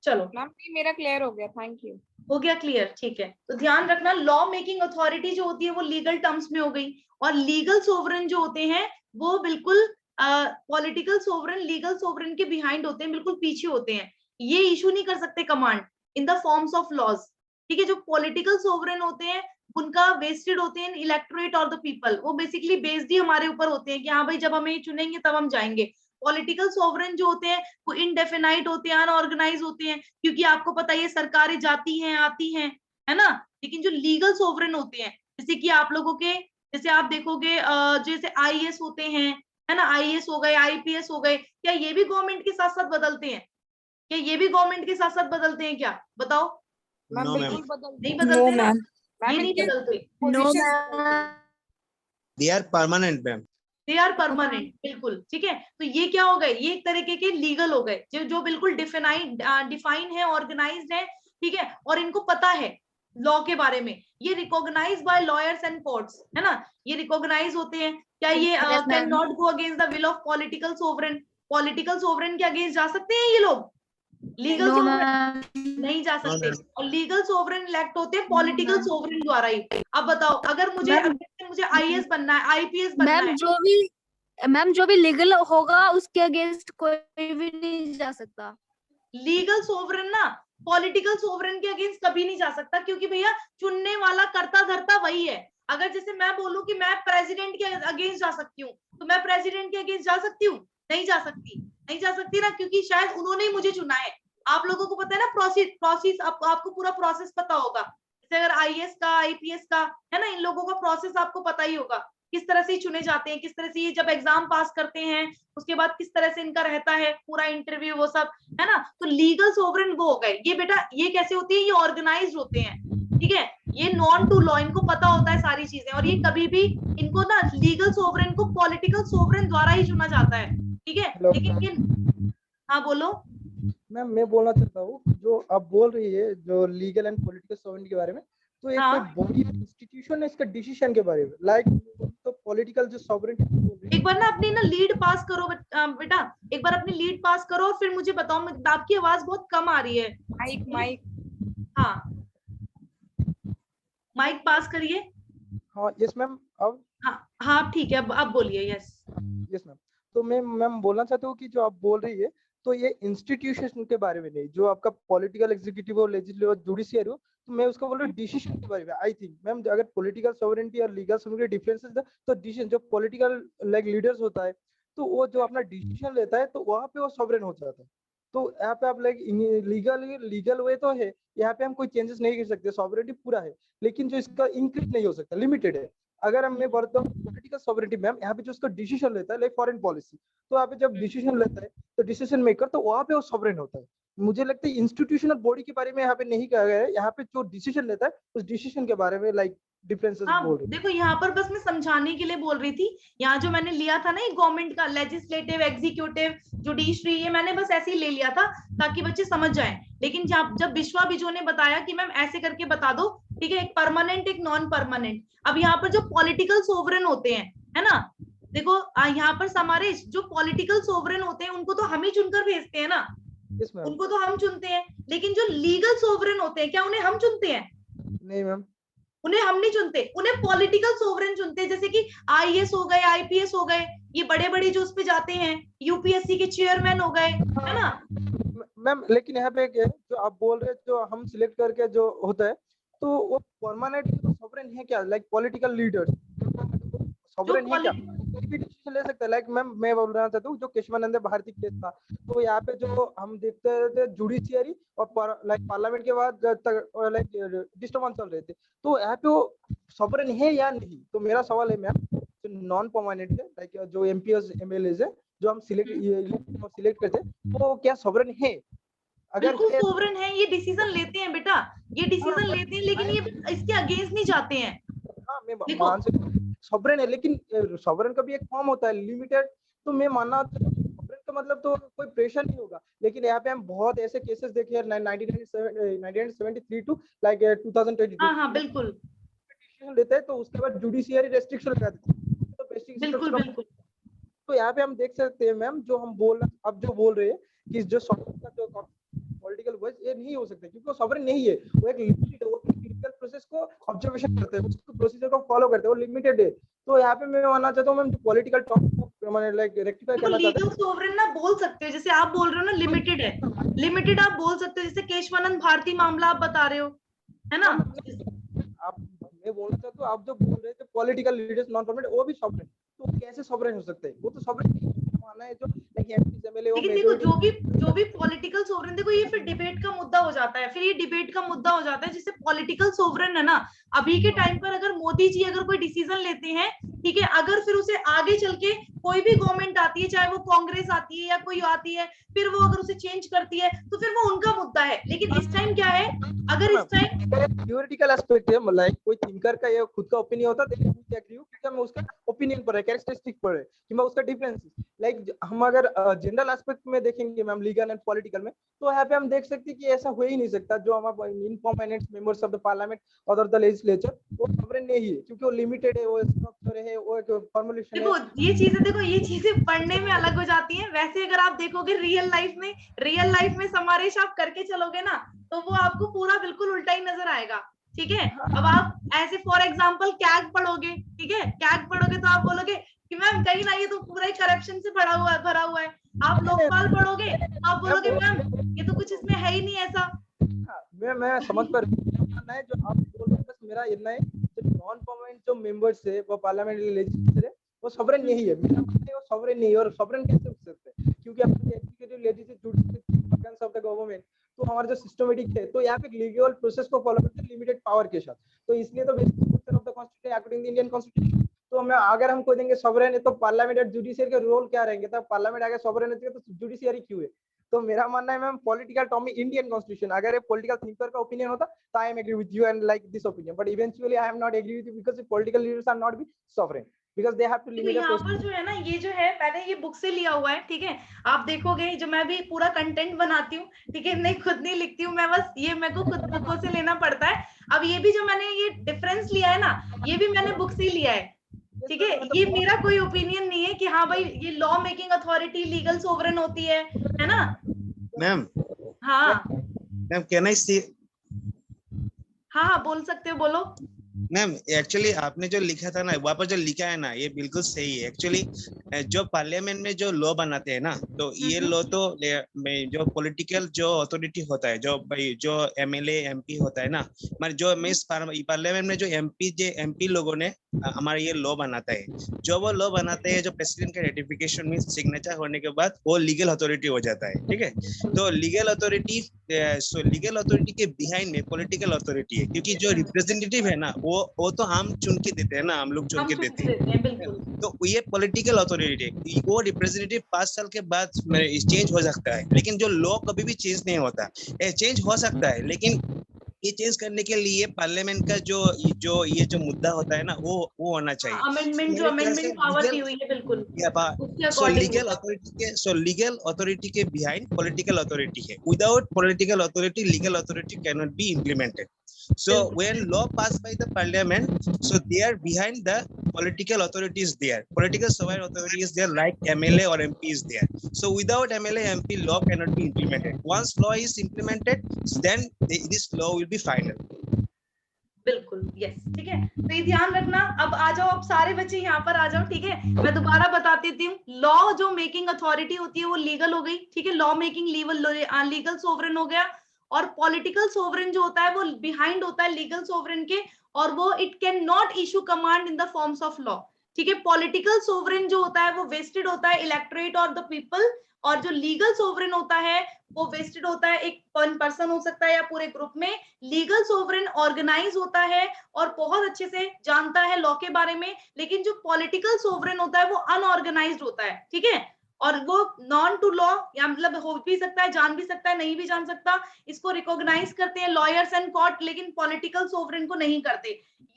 चलो मैम, मेरा क्लियर हो गया, थैंक यू। हो गया क्लियर, ठीक है। तो ध्यान रखना, लॉ मेकिंग अथॉरिटी जो होती है वो लीगल टर्म्स में हो गई, और लीगल सोवरेन जो होते हैं वो बिल्कुल पॉलिटिकल सोवरेन लीगल सोवरेन के बिहाइंड होते हैं, बिल्कुल पीछे होते हैं। ये इशू नहीं कर सकते command in the forms of laws, ठीक है। जो पॉलिटिकल सोवरेन होते हैं उनका वेस्टेड होते हैं इलेक्टोरेट और द पीपल, वो बेसिकली बेस्ड ही हमारे ऊपर होते हैं कि हाँ भाई जब हमें चुनेंगे तब हम जाएंगे। पॉलिटिकल सोवरेन जो होते हैं वो इनडेफिनाइट होते हैं, अनऑर्गेनाइज होते हैं, क्योंकि आपको पता है सरकारें जाती हैं आती हैं, है ना। लेकिन जो लीगल सोवरेन होते हैं, जैसे कि आप लोगों के, जैसे आप देखोगे जैसे आईएएस होते हैं, है ना, आईएएस हो गए, आईपीएस हो गए, क्या ये भी गवर्नमेंट के साथ साथ बदलते हैं? क्या ये भी गवर्नमेंट के साथ साथ बदलते हैं क्या? बताओ। No, नहीं बदलते ना, ये नहीं बदलते। They are permanent, ma'am. They are permanent, बिल्कुल ठीक है। तो ये क्या हो गए, ये एक तरीके के लीगल हो गए, जो बिल्कुल डिफाइन है, ऑर्गेनाइज्ड है, ठीक है, और इनको पता है लॉ के बारे में। ये recognise by lawyers and courts, है ना, ये रिकॉग्नाइज होते हैं। क्या ये can not go against the will of political sovereign? Political sovereign के अगेंस्ट जा सकते हैं ये लोग? लीगल सोवरेन नहीं जा सकते, और लीगल सोवरेन इलेक्ट होते हैं पॉलिटिकल सोवरेन द्वारा ही। अब बताओ, अगर मुझे आईएएस बनना है, आईपीएस बनना है, मैम जो भी लीगल होगा उसके अगेंस्ट कोई भी नहीं जा सकता। लीगल सोवरेन ना पॉलिटिकल सोवरेन के अगेंस्ट कभी नहीं जा सकता, क्योंकि भैया चुनने वाला करता धरता वही है। अगर जैसे मैं बोलूं कि मैं प्रेसिडेंट के अगेंस्ट जा सकती हूँ, तो मैं प्रेसिडेंट के अगेंस्ट जा सकती हूँ? नहीं जा सकती, नहीं जा सकती ना, क्योंकि शायद उन्होंने ही मुझे चुना है। आप लोगों को पता है ना प्रोसेस, आपको पूरा प्रोसेस पता होगा। जैसे अगर आईएएस का, आईपीएस का, है ना, इन लोगों का प्रोसेस आपको पता ही होगा, किस तरह से चुने जाते हैं, किस तरह से ये जब एग्जाम पास करते हैं उसके बाद किस तरह से इनका रहता है पूरा इंटरव्यू, वो सब, है ना। तो लीगल सोवरेन वो हो गए ये बेटा। ये कैसे होती है? ये ऑर्गेनाइज्ड होते हैं, ठीक है, ये नॉन टू लॉ, इनको पता होता है सारी चीजें, और ये कभी भी इनको ना लीगल सोवरेन को पॉलिटिकल सोवरेन द्वारा ही चुना जाता है, ठीक है। लेकिन ये, हाँ बोलो मैम। मैं बोलना चाहता हूँ, जो आप बोल रही है जो लीगल एंड पॉलिटिकल सोवरेनिटी के बारे में, तो एक हाँ। बॉडी इंस्टीट्यूशन है इसका डिसीजन के बारे में, लाइक तो पॉलिटिकल जो सोवरेनिटी। एक बार ना अपनी ना लीड पास करो बेटा, एक बार अपनी लीड पास करो और फिर मुझे बताओ। आपकी आवाज बहुत कम आ रही है। माइक हाँ, माइक पास करिए। हाँ यस मैम। अब हाँ ठीक है, अब बोलिए। Yes ma'am. तो मैम बोलना चाहता हूँ कि जो आप बोल रही है, तो ये इंस्टीट्यूशन के बारे में नहीं, जो आपका पॉलिटिकल एग्जीक्यूटिव और लेजिस्लेटिव और जुडिशियरी हो, तो मैं उसका बोल रहा हूँ डिसीजन के बारे में। आई थिंक मैम, अगर पॉलिटिकल सोवरेनिटी और लीगल सोवरेनिटी डिफरेंसेस है, तो डिसीजन जो पॉलिटिकल लाइक लीडर्स होता है, तो वो जो अपना डिसीजन लेता है, तो वहां पे वो सोवरेन हो जाता है। तो यहाँ पे आप लाइक लीगल वे तो है, यहाँ पे हम कोई चेंजेस नहीं कर सकते, सॉवरेनिटी पूरा है, लेकिन जो इसका इंक्रीज नहीं हो सकता, लिमिटेड है। अगर हम मैं बोलता हूँ पॉलिटिकल सॉवरेनिटी मैम, यहाँ पे जो उसका डिसीजन लेता है लाइक फॉरेन पॉलिसी, तो यहाँ पे जब डिसीजन लेता है तो डिसीजन मेकर, तो वहाँ पे वो सॉवरेन होता है। मुझे लगता है इंस्टीट्यूशनल बॉडी के बारे में यहाँ पे नहीं कहा गया है, यहाँ पे जो डिसीजन लेता है उस डिसीजन के बारे में लाइक डिफरेंसेस बोल रही। देखो यहाँ पर बस मैं समझाने के लिए बोल रही थी। यहाँ जो मैंने लिया था ना, ये गवर्नमेंट का लेजिस्लेटिव, एग्जीक्यूटिव, जुडिशरी, ये मैंने बस ऐसे ही ले लिया था ताकि बच्चे समझ जाएं। लेकिन जब विश्वा बिजो ने बताया कि मैम ऐसे करके बता दो, ठीक है, एक परमानेंट एक नॉन परमानेंट। अब यहाँ पर जो पॉलिटिकल सोवरेन होते हैं, है ना, देखो यहाँ पर हमारे जो पॉलिटिकल सोवरेन होते हैं उनको तो हम ही चुनकर भेजते हैं ना, उनको तो हम चुनते हैं। लेकिन जो लीगल सोवरेन होते हैं, क्या उन्हें हम चुनते हैं? नहीं मैम, उन्हें हम नहीं चुनते, उन्हें पॉलिटिकल सोवरेन चुनते हैं। जैसे कि आईएएस हो गए, आईपीएस हो गए, ये बड़े बड़े जो उस पे जाते हैं, यूपीएससी के चेयरमैन हो गए, है ना मैम। लेकिन यहाँ पे क्या है, जो आप बोल रहे हैं जो हम सिलेक्ट करके जो होता है, तो वो परमानेंट सोवरेन है क्या? लाइक पॉलिटिकल लीडर्स सोवरेन है क्या? कोई भी डिसीजन ले सकता है। लाइक मैम मैं बोल रहा था, जो केशवानंद भारती केस था, तो यहाँ पे जो हम देखते थे जुडिशियरी और लाइक पार्लियामेंट के बाद लाइक डिस्टर्बेंस चल रहे थे, तो यहाँ पे वो सोवरेन है या नहीं? तो मेरा सवाल है मैम, जो नॉन परमानेंट है, लाइक जो एमपीएस एमएलएज है, जो हम सिलेक्ट करते हैं, वो क्या सोवरेन है? अगर सोवरेन है, ये डिसीजन लेते हैं बेटा, ये डिसीजन लेते हैं, लेकिन ये इसके अगेंस्ट नहीं जाते हैं। हाँ मैं मान सकता हूँ सॉवरेन है, लेकिन सॉवरेन का भी एक फॉर्म होता है लिमिटेड। तो मैं मानना सॉवरेन का मतलब तो कोई प्रेशर नहीं होगा। लेकिन यहाँ पे हम बहुत ऐसे केसेस देखे हैं 1973 टू लाइक 2022। हाँ बिल्कुल डिसीजन लेते हैं, तो उसके बाद जुडिशियरी रेस्ट्रिक्शन लगा देते हैं, तो बिल्कुल। तो यहाँ पे हम देख सकते हैं मैम, जो हम बोल रहे हैं कि जो सॉवरेन का जो पॉलिटिकल वॉइस, ये नहीं हो सकता, क्योंकि वो सॉवरेन नहीं है। वो एक लिमिटेड है, वो पॉलिटिकल प्रोसेस को ऑब्जर्वेशन करते हैं, उसको प्रोसीजर को फॉलो करते हैं, वो लिमिटेड है। तो यहाँ पे मैं मानना चाहता हूँ मैम, पॉलिटिकल टॉक को मैंने लाइक रेक्टिफाई करना चाहता हूँ। लीगल सोवरेन ना बोल सकते हो, जैसे आप बोल रहे हो ना लिमिटेड है, लिमिटेड आप बोल सकते हो। जैसे केशवानंद भारती मामला आप बता रहे हो, है ना। आप मैं बोलना चाहता हूँ, आप जो बोल रहे थे पॉलिटिकल लीडर्स नॉन परमानेंट, वो भी सॉवरेन, तो कैसे सॉवरेन हो सकते हैं? वो तो सॉवरेन मानना है जो लाइक एमपी एमएलए। लेकिन देखो जो भी पॉलिटिकल सोवरेन, देखो ये फिर डिबेट का मुद्दा हो जाता है, फिर ये डिबेट का मुद्दा हो जाता है। जैसे पॉलिटिकल सोवरेन है ना, अभी के टाइम पर अगर मोदी जी अगर कोई डिसीजन लेते हैं ठीक है, अगर फिर उसे आगे चल के कोई भी गवर्नमेंट आती है, चाहे वो कांग्रेस आती है या कोई आती है, फिर वो अगर उसे चेंज करती है तो फिर वो उनका मुद्दा है। लेकिन इस टाइम क्या है, अगर इस टाइम थियोरेटिकल एस्पेक्ट है, लाइक कोई थिंकर का ये खुद का ओपिनियन होता है, क्योंकि मैं उसका ओपिनियन पर है, कैरेक्टरिस्टिक पर है कि मैं उसका डिफरेंस, लाइक हम अगर जनरल एस्पेक्ट में देखेंगे मैम, लीगल एंड पॉलिटिकल में, तो यहाँ पे हम देख सकते हैं कि ऐसा हो ही नहीं सकता। जो हमारे इनफॉर्मेंट मेंबर्स ऑफ द पार्लियामेंट और द लेजिस्लेचर, वो सॉवरेन नहीं है, क्योंकि वो लिमिटेड है, वो स्ट्रक्चर है, वो एक फॉर्मुलेशन देखो है। ये चीजें, देखो ये चीजें पढ़ने में अलग हो जाती हैं। वैसे अगर आप देखोगे रियल लाइफ में समारेश आप करके चलोगे ना, तो वो आपको पूरा बिल्कुल उल्टा ही नजर आएगा। ठीक है, अब आप ऐसे फॉर एग्जांपल कैग पढ़ोगे, ठीक है, कैग पढ़ोगे तो आप बोलोगे कि मैम कहीं ना ये तो पूरा ही करप्शन से भरा हुआ है। आप लोकपाल पढ़ोगे तो आप बोलोगे मैम ये तो कुछ इसमें है ही नहीं ऐसा। मैं समझ पर है जो आप बोल रहे हैं, बस मेरा इतना है, जो नॉन परमानेंट जो मेंबर्स है वो पार्लियामेंट्री लेजिस्लेचर है, वो सॉवरेन नहीं है। मेरा मानना है वो सॉवरेन नहीं है। और सॉवरेन कैसे हो सकते हैं, क्योंकि अपने executive legislative organs of the government, तो हमारा जो सिस्टमैटिक है, तो यहाँ पे लीगल प्रोसेस को फॉलो करते हैं लिमिटेड पावर के साथ। तो इसलिए तो basic structure of the constitution according to Indian constitution, तो हमें अगर हमको देंगे सॉवरेन है, तो पार्लियामेंट और जुडिशियरी के रोल क्या रहेंगे? तो पार्लियामेंट अगर सॉवरेन है तो जुडिशियरी क्यों है? तो मेरा मानना है मैम, पॉलिटिकल टॉमी इंडियन कॉन्स्टिट्यूशन, अगर ये पॉलिटिकल थिंकर का ओपिनियन होता तो I am agree with you and like this opinion, but eventually I am not agree with you because political leaders are not be sovereign, because they have to देखो limit यहाँ पर जो है ना, ये जो है मैंने ये बुक से लिया हुआ है। ठीक है, आप देखोगे जो मैं भी पूरा कंटेंट बनाती हूँ, ठीक है, नहीं खुद नहीं लिखती हूँ मैं, बस ये मेरे को खुद बुकों से लेना पड़ता है। अब ये भी जो मैंने ये डिफरेंस लिया है ना, ये भी मैंने बुक से ही लिया है। ठीक है, ये मेरा कोई ओपिनियन नहीं है कि हाँ भाई ये law making authority legal sovereign होती है ना। मैम हाँ कैन आई सी? हाँ बोल सकते हो, बोलो। मैम एक्चुअली आपने जो लिखा था ना, वहाँ पर जो लिखा है ना, ये बिल्कुल सही है। एक्चुअली जो पार्लियामेंट में जो लॉ बनाते हैं ना, तो ये लॉ तो जो पॉलिटिकल जो अथॉरिटी होता है, जो भाई जो एमएलए एमपी होता है ना, मतलब जो पार्लियामेंट में जो एमपी लोगों ने हमारा ये लॉ बनाता है, जो वो लॉ बनाते हैं, जो प्रेसिडेंट के रेटिफिकेशन में सिग्नेचर होने के बाद वो लीगल अथॉरिटी हो जाता है। ठीक है, तो लीगल अथॉरिटी के बिहाइंड में पॉलिटिकल अथॉरिटी है, क्योंकि जो रिप्रेजेंटेटिव है ना, वो तो हम चुन के देते हैं ना, हम लोग चुन के देते हैं। बिल्कुल। तो ये पॉलिटिकल अथॉरिटी है, वो रिप्रेजेंटेटिव 5 साल के बाद चेंज हो सकता है, लेकिन जो लॉ कभी भी चेंज नहीं होता। चेंज हो सकता है, लेकिन ये चेंज करने के लिए पार्लियामेंट का जो मुद्दा होता है ना, वो होना चाहिए। अमेंडमेंट, जो मेरे ख्याल से अमेंडमेंट पावर दी हुई है, बिल्कुल उसके अकॉर्डिंग। लीगल अथॉरिटी के बिहाइंड पॉलिटिकल अथॉरिटी है। Without political authority, legal authority can not be implemented. So when law passed by the parliament, so there behind the political authority is there, political sovereign authority is there, like MLA or MP is there. So without MLA MP, law cannot be implemented. Once law is implemented, then this law will be final. बिल्कुल, yes, ठीक है, तो ये ध्यान रखना। अब आ जाओ, अब सारे बच्चे यहाँ पर आ जाओ। ठीक है, मैं दोबारा बता देती हूँ। लॉ जो मेकिंग अथॉरिटी होती है वो लीगल हो गई। ठीक है, लॉ मेकिंग लीगल सोवरेन हो गया, और पॉलिटिकल सोवरेन जो होता है वो बिहाइंड होता है लीगल सोवरेन के, और वो it can not issue command in the forms of law. ठीक है, पॉलिटिकल सोवरेन जो होता है वो वेस्टेड होता है इलेक्टोरेट और द पीपल, और जो लीगल सोवरेन होता है वो वेस्टेड होता है एक पर्सन हो सकता है या पूरे ग्रुप में। लीगल सोवरेन ऑर्गेनाइज होता है और बहुत अच्छे से जानता है लॉ के बारे में, लेकिन जो पॉलिटिकल सोवरेन होता है वो अनऑर्गेनाइज्ड होता है। ठीक है, और वो नॉन टू लॉ, या मतलब हो भी सकता है, जान भी सकता है, नहीं भी जान सकता। इसको रिकॉग्नाइज करते हैं लॉयर्स एंड कोर्ट, लेकिन पॉलिटिकल सोवरेन को नहीं करते।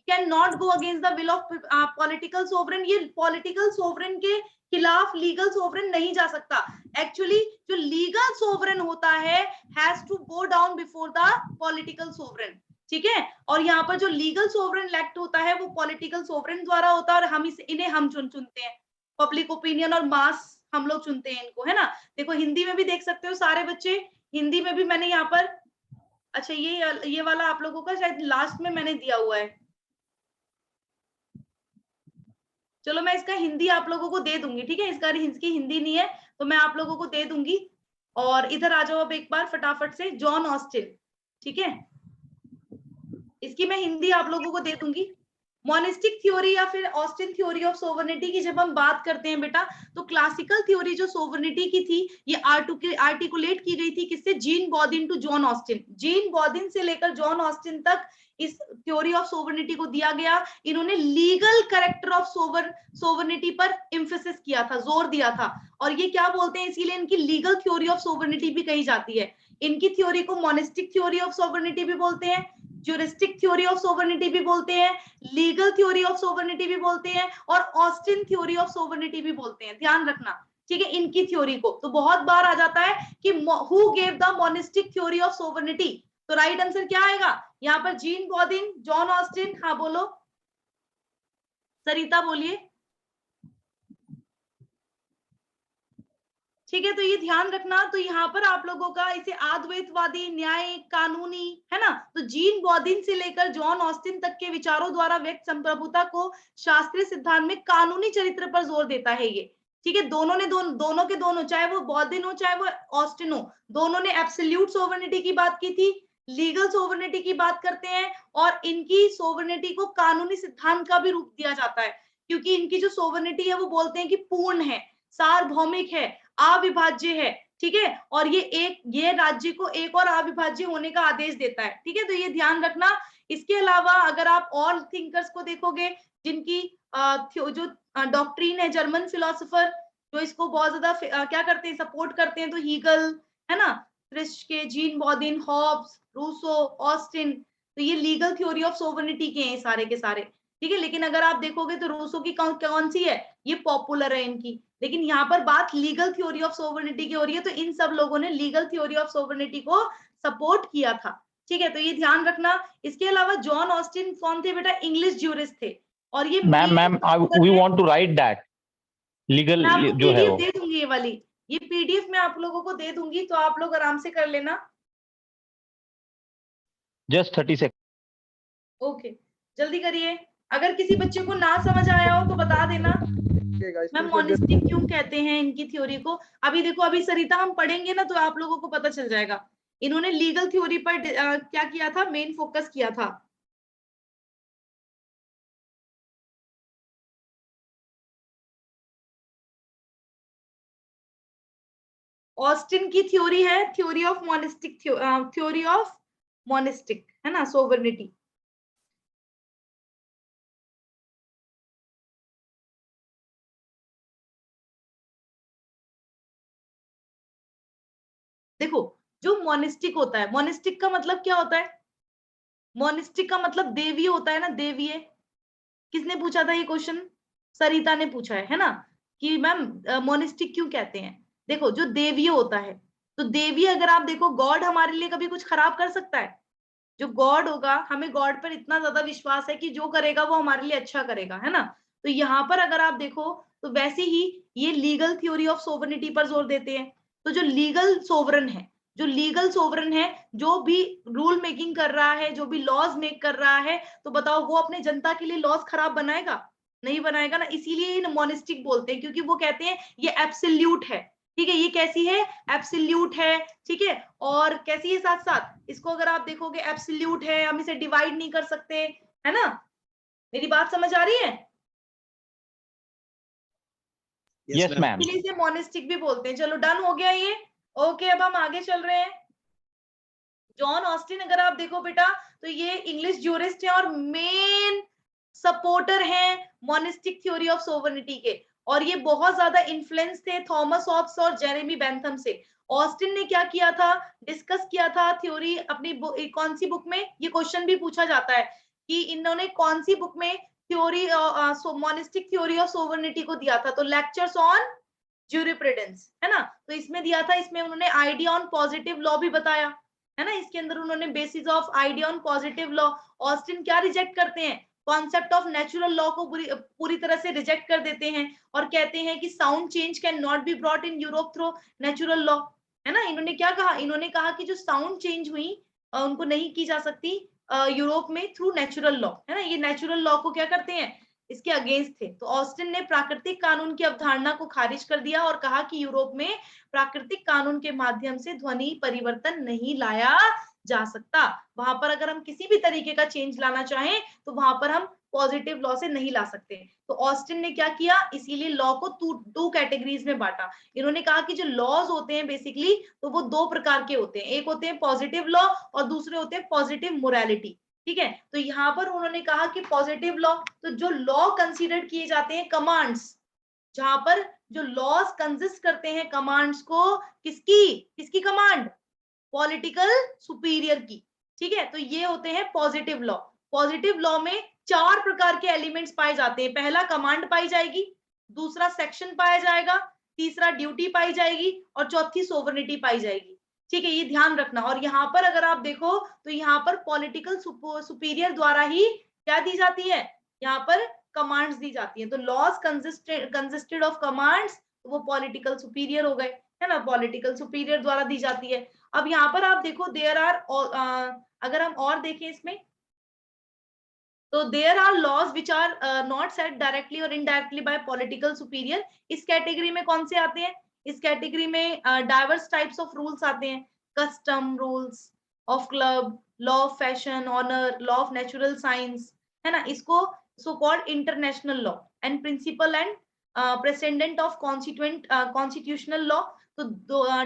Can not go against the will of political sovereign. ये पॉलिटिकल सोवरेन के खिलाफ लीगल सोवरेन नहीं जा सकता। एक्चुअली जो लीगल सोवरेन होता है has to go down before the political sovereign. ठीक है, और यहाँ पर जो लीगल सोवरेन इलेक्ट होता है वो पॉलिटिकल सोवरेन द्वारा होता है, और इन्हें हम चुनते हैं। पब्लिक ओपिनियन और मास हम लोग चुनते हैं इनको, है ना। देखो हिंदी में भी देख सकते हो सारे बच्चे, हिंदी में भी मैंने यहाँ पर, अच्छा ये वाला आप लोगों का शायद लास्ट में मैंने दिया हुआ है। चलो मैं इसका हिंदी आप लोगों को दे दूंगी। ठीक है, इसकी हिंदी नहीं है तो मैं आप लोगों को दे दूंगी। और इधर आ जाओ अब एक बार फटाफट से, जॉन ऑस्टिन। ठीक है, इसकी मैं हिंदी आप लोगों को दे दूंगी। मोनिस्टिक थ्योरी या फिर ऑस्टिन थ्योरी ऑफ सोवर्निटी की जब हम बात करते हैं बेटा, तो क्लासिकल थ्योरी जो सोवर्निटी की थी ये आर्टिकुलेट की गई थी किससे? Jean Bodin to John Austin. Jean Bodin से लेकर जॉन ऑस्टिन तक इस थ्योरी ऑफ सोवर्निटी को दिया गया। इन्होंने लीगल कैरेक्टर ऑफ सोवर्निटी पर एम्फेसिस किया था, जोर दिया था, और ये क्या बोलते हैं, इसीलिए इनकी लीगल थ्योरी ऑफ सोवर्निटी भी कही जाती है। इनकी थ्योरी को मोनिस्टिक थ्योरी ऑफ सोवर्निटी भी बोलते हैं, ज्यूरिस्टिक थ्योरी ऑफ सोवर्निटी भी बोलते हैं, लीगल थ्योरी ऑफ सोवर्निटी भी बोलते हैं, और ऑस्टिन थ्योरी ऑफ सोवर्निटी भी बोलते हैं। ध्यान रखना, ठीक है, इनकी थ्योरी को। तो बहुत बार आ जाता है कि who gave the monistic theory of sovereignty, तो राइट आंसर क्या आएगा यहाँ पर? Jean Bodin, John Austin. हाँ बोलो सरिता, बोलिए। ठीक है, तो ये ध्यान रखना। तो यहाँ पर आप लोगों का इसे अद्वैतवादी, न्यायिक, कानूनी, है ना, तो जीन बॉदिन से लेकर जॉन ऑस्टिन तक के विचारों द्वारा व्यक्त संप्रभुता को शास्त्रीय सिद्धांत में कानूनी चरित्र पर जोर देता है ये। ठीक है, दोनों ने दोनों के दोनों, चाहे वो बॉदिन हो चाहे वो ऑस्टिन हो, दोनों ने एब्सोल्यूट सोवर्निटी की बात की थी, लीगल सोवर्निटी की बात करते हैं, और इनकी सोवर्निटी को कानूनी सिद्धांत का भी रूप दिया जाता है, क्योंकि इनकी जो सोवर्निटी है वो बोलते हैं कि पूर्ण है, सार्वभौमिक है, अविभाज्य है। ठीक है, और ये राज्य को एक और अविभाज्य होने का आदेश देता है। ठीक है, तो ये ध्यान रखना। इसके अलावा अगर आप और थिंकर्स को देखोगे जिनकी जो डॉक्ट्रीन है, जर्मन फिलोसोफर जो इसको बहुत ज्यादा क्या करते हैं, सपोर्ट करते हैं, तो हीगल, है ना, फ्रिश्के, जीन बॉदिन, हॉब्स, रूसो, ऑस्टिन, तो ये लीगल थ्योरी ऑफ सोवर्निटी के हैं सारे के सारे। ठीक है, लेकिन अगर आप देखोगे तो रूसो की कौन सी है, ये पॉपुलर है इनकी, लेकिन यहाँ पर बात लीगल थ्योरी ऑफ सोवर्निटी की हो रही है, तो इन सब लोगों ने लीगल थ्योरी ऑफ सोवर्निटी को सपोर्ट किया था। ठीक है, तो ये ध्यान रखना। इसके अलावा जॉन ऑस्टिन कौन थे बेटा? इंग्लिश ज्यूरिस्ट थे, और ये ma'am we want to write that legal जो है वो। दे दूंगी ये वाली, ये पीडीएफ में आप लोगों को दे दूंगी, तो आप लोग आराम से कर लेना। Just 30 second. ओके, जल्दी करिए। अगर किसी बच्चे को ना समझ आया हो तो बता देना। मैम मोनिस्टिक क्यों कहते हैं इनकी थ्योरी को? अभी देखो, अभी सरिता हम पढ़ेंगे ना तो आप लोगों को पता चल जाएगा। इन्होंने लीगल थ्योरी पर क्या किया था, मेन फोकस किया था। ऑस्टिन की थ्योरी है theory of monistic, theory of monistic, है ना, सोवर्निटी। देखो, जो मोनिस्टिक होता है, मोनिस्टिक का मतलब क्या होता है? मोनिस्टिक का मतलब देवीय होता है ना, देवीय। किसने पूछा था ये क्वेश्चन? सरिता ने पूछा है ना, कि मैम मोनिस्टिक क्यों कहते हैं? देखो, जो देवीय होता है, तो देवीय अगर आप देखो, गॉड हमारे लिए कभी कुछ खराब कर सकता है? जो गॉड होगा, हमें गॉड पर इतना ज्यादा विश्वास है कि जो करेगा वो हमारे लिए अच्छा करेगा, है ना। तो यहाँ पर अगर आप देखो तो वैसे ही ये लीगल थ्योरी ऑफ सोवर्निटी पर जोर देते हैं। तो जो लीगल सोवरन है, जो भी रूल मेकिंग कर रहा है, जो भी लॉज मेक कर रहा है, तो बताओ वो अपने जनता के लिए लॉज खराब बनाएगा? नहीं बनाएगा ना। इसीलिए मोनिस्टिक बोलते हैं, क्योंकि वो कहते हैं ये एब्सोल्यूट है। ठीक है, ये कैसी है? एब्सोल्यूट है। ठीक है, और कैसी है साथ साथ, इसको अगर आप देखोगे एब्सोल्यूट है, हम इसे डिवाइड नहीं कर सकते, है ना। मेरी बात समझ आ रही है? Yes ma'am. इसे मोनिस्टिक भी बोलते हैं। चलो डन हो गया ये। ओके, अब हम आगे चल रहे हैं। जॉन ऑस्टिन अगर आप देखो बेटा, तो ये इंग्लिश ज्यूरिस्ट है और मेन सपोर्टर हैं मोनिस्टिक थ्योरी ऑफ सोवर्निटी के, और ये बहुत ज्यादा इन्फ्लुएंस थे थॉमस हॉब्स और जेरेमी बेंथम से। ऑस्टिन ने क्या किया था, डिस्कस किया था थ्योरी अपनी कौन सी बुक में, ये क्वेश्चन भी पूछा जाता है कि इन्होंने कौन सी बुक में theory monistic theory of sovereignty को दिया था, तो लेक्चर्स ऑन ज्यूरिप्रूडेंस, है ना, तो इसमें दिया था। इसमें उन्होंने आइडिया ऑन पॉजिटिव लॉ भी बताया, है ना। इसके अंदर उन्होंने basis of idea on positive law, Austin क्या रिजेक्ट करते हैं, कॉन्सेप्ट ऑफ नेचुरल लॉ को पूरी तरह से रिजेक्ट कर देते हैं, और कहते हैं कि sound change can not be brought in Europe through natural law, है ना। इन्होंने क्या कहा, इन्होंने कहा कि जो साउंड चेंज हुई उनको नहीं की जा सकती यूरोप में थ्रू नेचुरल लॉ, है ना। ये नेचुरल लॉ को क्या करते हैं, इसके अगेंस्ट थे। तो ऑस्टिन ने प्राकृतिक कानून की अवधारणा को खारिज कर दिया और कहा कि यूरोप में प्राकृतिक कानून के माध्यम से ध्वनि परिवर्तन नहीं लाया जा सकता। वहां पर अगर हम किसी भी तरीके का चेंज लाना चाहें तो वहां पर हम पॉजिटिव लॉ से नहीं ला सकते। तो ऑस्टिन ने क्या किया, इसीलिए लॉ को टू कैटेगरीज में बांटा। इन्होंने कहा कि जो लॉज होते हैं बेसिकली तो वो दो प्रकार के होते हैं, एक होते हैं पॉजिटिव लॉ और दूसरे होते हैं पॉजिटिव मोरालिटी। ठीक है, तो यहाँ पर उन्होंने कहा कि पॉजिटिव लॉ, तो जो लॉ कंसीडर किए जाते हैं कमांड्स, जहां पर जो लॉज कंसिस्ट करते हैं कमांड्स को, किसकी कमांड, पॉलिटिकल सुपीरियर की। ठीक है, तो ये होते हैं पॉजिटिव लॉ। पॉजिटिव लॉ में 4 प्रकार के एलिमेंट्स पाए जाते हैं। पहला कमांड पाई जाएगी, दूसरा सेक्शन पाया जाएगा, तीसरा ड्यूटी पाई जाएगी और चौथी सोवरेनिटी पाई जाएगी। ठीक है, ये ध्यान रखना। और यहाँ पर अगर आप देखो तो यहाँ पर पॉलिटिकल सुपीरियर द्वारा ही क्या दी जाती है, यहाँ पर कमांड्स दी जाती हैं। तो लॉज कंसिस्टेड ऑफ कमांड्स, तो वो पॉलिटिकल सुपीरियर हो गए, है ना, पॉलिटिकल सुपीरियर द्वारा दी जाती है। अब यहाँ पर आप देखो देयर आर, अगर हम और देखें इसमें, तो there are laws which are not set directly और इनडायरेक्टली बाय पॉलिटिकल सुपीरियर। इस कैटेगरी में कौन से आते हैं, इस कैटेगरी में डाइवर्स टाइप्स ऑफ रूल्स आते हैं, custom rules of club, law of fashion, honour, law of natural science, है ना, इसको so called international law and principle and president of constitutional law. तो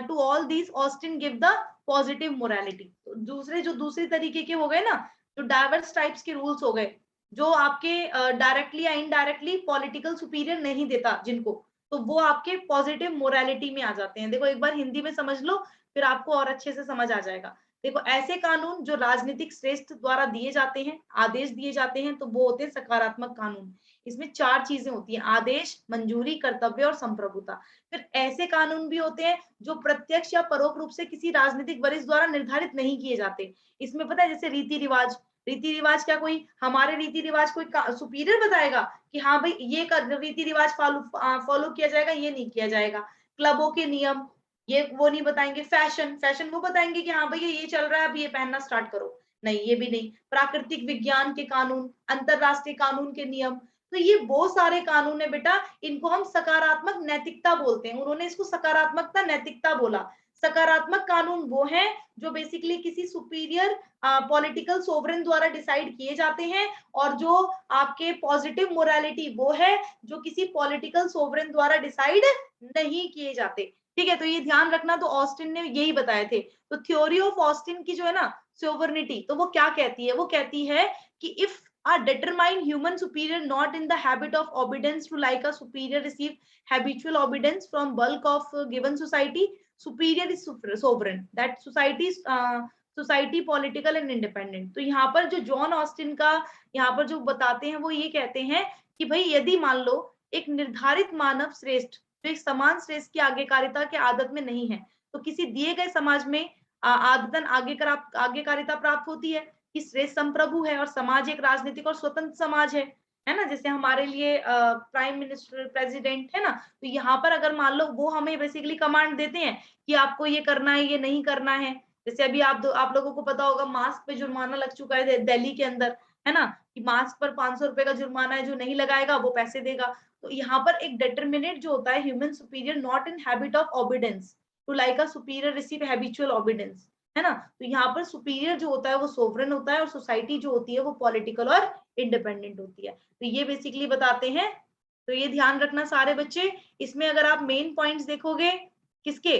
to all these Austin give the positive morality. दूसरे तरीके के हो गए ना, जो डाइवर्स टाइप्स के रूल्स हो गए, जो आपके डायरेक्टली या इनडायरेक्टली पॉलिटिकल सुपीरियर नहीं देता जिनको, तो वो आपके पॉजिटिव मोरालिटी में आ जाते हैं। देखो एक बार हिंदी में समझ लो, फिर आपको और अच्छे से समझ आ जाएगा। देखो ऐसे कानून जो राजनीतिक श्रेष्ठ द्वारा दिए जाते हैं, आदेश दिए जाते हैं, तो वो होते हैं सकारात्मक कानून। इसमें 4 चीजें होती हैं, आदेश, मंजूरी, कर्तव्य और संप्रभुता। फिर ऐसे कानून भी होते हैं जो प्रत्यक्ष या परोक्ष रूप से किसी राजनीतिक वरिष्ठ द्वारा निर्धारित नहीं किए जाते। इसमें पता है जैसे रीति रिवाज, क्या कोई हमारे रीति रिवाज कोई सुपीरियर बताएगा कि हाँ भाई ये रीति रिवाज फॉलो किया जाएगा, ये नहीं किया जाएगा। क्लबों के नियम ये वो नहीं बताएंगे। फैशन वो बताएंगे कि हाँ भैया ये चल रहा है, अब ये पहनना स्टार्ट करो, नहीं ये भी नहीं। प्राकृतिक विज्ञान के कानून, अंतरराष्ट्रीय कानून के नियम, तो ये वो सारे कानून है बेटा, इनको हम सकारात्मक नैतिकता बोलते हैं। उन्होंने इसको सकारात्मकता नैतिकता बोला। सकारात्मक कानून वो हैं जो बेसिकली किसी सुपीरियर पॉलिटिकल सोवरेन द्वारा डिसाइड किए जाते हैं, और जो आपके पॉजिटिव मोरालिटी वो है जो किसी पॉलिटिकल सोवरेन द्वारा डिसाइड नहीं किए जाते। ठीक है, तो ये ध्यान रखना। तो ऑस्टिन ने यही बताए थे। तो थ्योरी ऑफ ऑस्टिन की जो है ना सोवरेनिटी, तो वो क्या कहती है, वो कहती है कि if are determine human superior not in the habit of obedience to like a superior receive habitual obedience from bulk of given society, superior is sovereign, that society political and independent। तो यहाँ पर जो John Austin का यहाँ पर जो बताते हैं वो ये कहते हैं कि भाई यदि मान लो एक निर्धारित मानव श्रेष्ठ जो एक समान श्रेष्ठ की आज्ञाकारिता के आदत में नहीं है, तो किसी दिए गए समाज में आदतन आज्ञाकारिता प्राप्त होती है कि श्रेष्ठ संप्रभु है और समाज एक राजनीतिक और स्वतंत्र समाज है ना, जैसे हमारे लिए प्राइम मिनिस्टर, प्रेसिडेंट है ना। तो यहाँ पर अगर मान लो वो हमें बेसिकली कमांड देते हैं कि आपको ये करना है, ये नहीं करना है। जैसे अभी आप लोगों को पता होगा मास्क पे जुर्माना लग चुका है दिल्ली के अंदर, है ना, कि मास्क पर 500 रुपए का जुर्माना है, जो नहीं लगाएगा वो पैसे देगा। तो यहाँ पर एक डिटरमिनेट जो होता है human superior not in habit of obedience to like a superior receive habitual obedience, है ना। तो यहाँ पर सुपीरियर जो होता है वो सोवरेन होता है और सोसाइटी जो होती है वो पॉलिटिकल और इंडिपेंडेंट होती है। तो ये बेसिकली बताते हैं। तो ये ध्यान रखना सारे बच्चे। इसमें अगर आप मेन पॉइंट्स देखोगे किसके,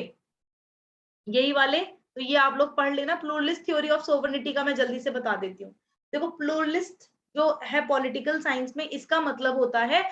यही वाले, तो ये आप लोग पढ़ लेना। प्लूरलिस्ट थ्योरी ऑफ सोवरेनिटी का मैं जल्दी से बता देती हूँ। देखो प्लूरलिस्ट जो है पॉलिटिकल साइंस में, इसका मतलब होता है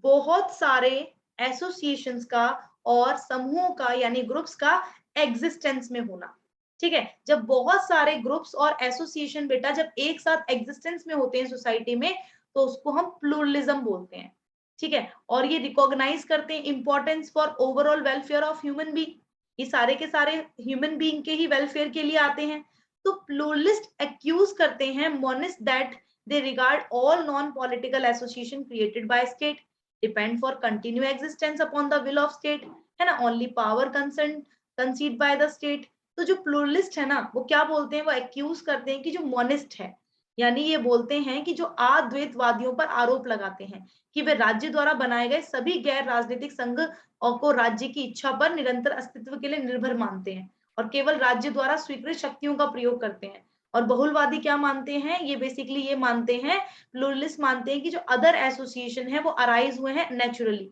बहुत सारे एसोसिएशंस का और समूहों का यानी ग्रुप्स का एग्जिस्टेंस में होना। ठीक है, जब बहुत सारे ग्रुप्स और एसोसिएशन बेटा जब एक साथ एग्जिस्टेंस में होते हैं सोसाइटी में, तो उसको हम प्लूरलिज्म बोलते हैं। ठीक है, और ये रिकॉग्नाइज करते हैं importance for overall welfare of human being. ये सारे के सारे ह्यूमन बीइंग के ही वेलफेयर के लिए आते हैं। तो प्लूरलिस्ट एक्यूज करते हैं monist that they regard all non-political association created by state depend for continued existence upon the will of state, है ना, only power conceded by the state। तो जो प्लूरलिस्ट है ना वो क्या बोलते हैं, वो एक्यूज करते हैं कि जो मोनिस्ट है, यानी ये बोलते हैं कि जो अद्वैतवादियों पर आरोप लगाते हैं कि वे राज्य द्वारा बनाए गए सभी गैर राजनीतिक संघ और को राज्य की इच्छा पर निरंतर अस्तित्व के लिए निर्भर मानते हैं और केवल राज्य द्वारा स्वीकृत शक्तियों का प्रयोग करते हैं और बहुलवादी क्या मानते हैं, ये बेसिकली ये मानते हैं, प्लूरलिस्ट मानते हैं कि जो अदर एसोसिएशन है वो अराइज हुए हैं नेचुरली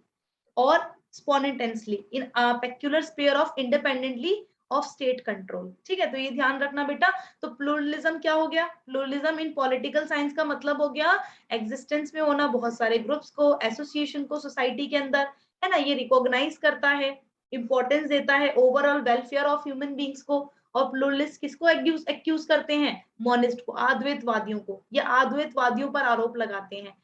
और spontaneously in peculiar sphere of independently of state control. ठीक है, तो ये ध्यान रखना बेटा। तो प्लूरलिज्म क्या हो गया, प्लूरलिज्म इन पॉलिटिकल साइंस का मतलब हो गया एग्जिस्टेंस में होना बहुत सारे ग्रुप्स को, एसोसिएशन को सोसाइटी के अंदर, है ना। ये रिकॉग्नाइज करता है, इंपॉर्टेंस देता है overall welfare of human beings को। और प्लूरलिस्ट किसको एक्यूज करते हैं, मॉनिस्ट को, अद्वैतवादियों को, या अद्वैतवादियों पर आरोप लगाते हैं।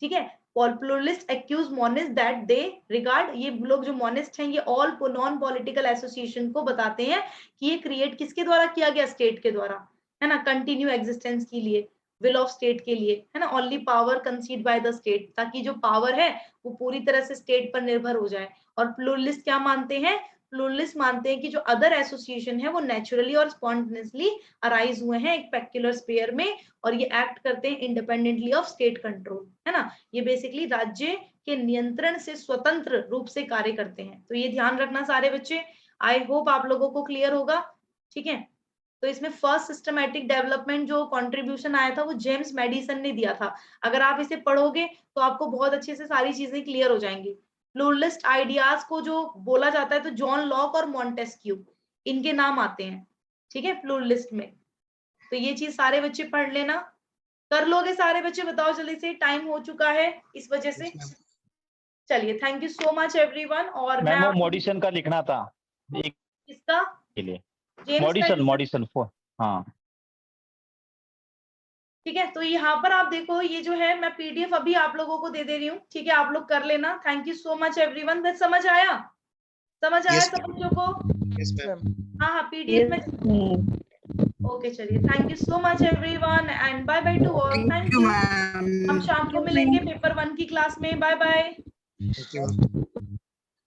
ठीक है, pluralist accuse monist that they regard, ये लोग जो मॉनिस्ट हैं ये ऑल नॉन पॉलिटिकल एसोसिएशन को बताते हैं कि ये क्रिएट किसके द्वारा किया गया, स्टेट के द्वारा, है ना, कंटिन्यू एग्जिस्टेंस के लिए, विल ऑफ स्टेट के लिए, है ना, only power कंसीड by the state, ताकि जो पावर है वो पूरी तरह से स्टेट पर निर्भर हो जाए। और प्लूरलिस्ट क्या मानते हैं, प्लूरलिस्ट मानते हैं कि जो अदर एसोसिएशन है वो नेचुरली और स्पॉन्टेनियसली अराइज हुए हैं एक पेक्युलर स्फीयर में, और ये एक्ट करते हैं इंडिपेंडेंटली ऑफ स्टेट कंट्रोल, है ना। ये बेसिकली राज्य के नियंत्रण से स्वतंत्र रूप से कार्य करते हैं। तो ये ध्यान रखना सारे बच्चे, आई होप आप लोगों को क्लियर होगा। ठीक है, तो इसमें फर्स्ट सिस्टमैटिक डेवलपमेंट जो कंट्रीब्यूशन आया था वो जेम्स मेडिसन ने दिया था। अगर आप इसे पढ़ोगे तो आपको बहुत अच्छे से सारी चीजें क्लियर हो जाएंगी। प्लूरलिस्ट आइडियाज को जो बोला जाता है तो जॉन लॉक और मॉन्टेस्क्यू, इनके नाम आते हैं। ठीक है, प्लूरलिस्ट में। तो ये चीज सारे बच्चे पढ़ लेना, कर लोगे सारे बच्चे, बताओ जल्दी से, टाइम हो चुका है इस वजह से। चलिए, thank you so much everyone. और मैम वो मॉडिसन का लिखना था एक किसका के लिए, जेम्स मॉडिसन हाँ। ठीक है, तो यहाँ पर आप देखो, ये जो है मैं पीडीएफ अभी आप लोगों को दे रही हूँ। ठीक है, आप लोग कर लेना। Thank you so much everyone. समझ आया, समझ आया सब बच्चों को? Yes, ma'am. हाँ हाँ, पीडीएफ में। ओके, चलिए, thank you so much everyone and bye bye to all. Thank you. हम शाम को मिलेंगे पेपर 1 की क्लास में। Bye bye. Thank you.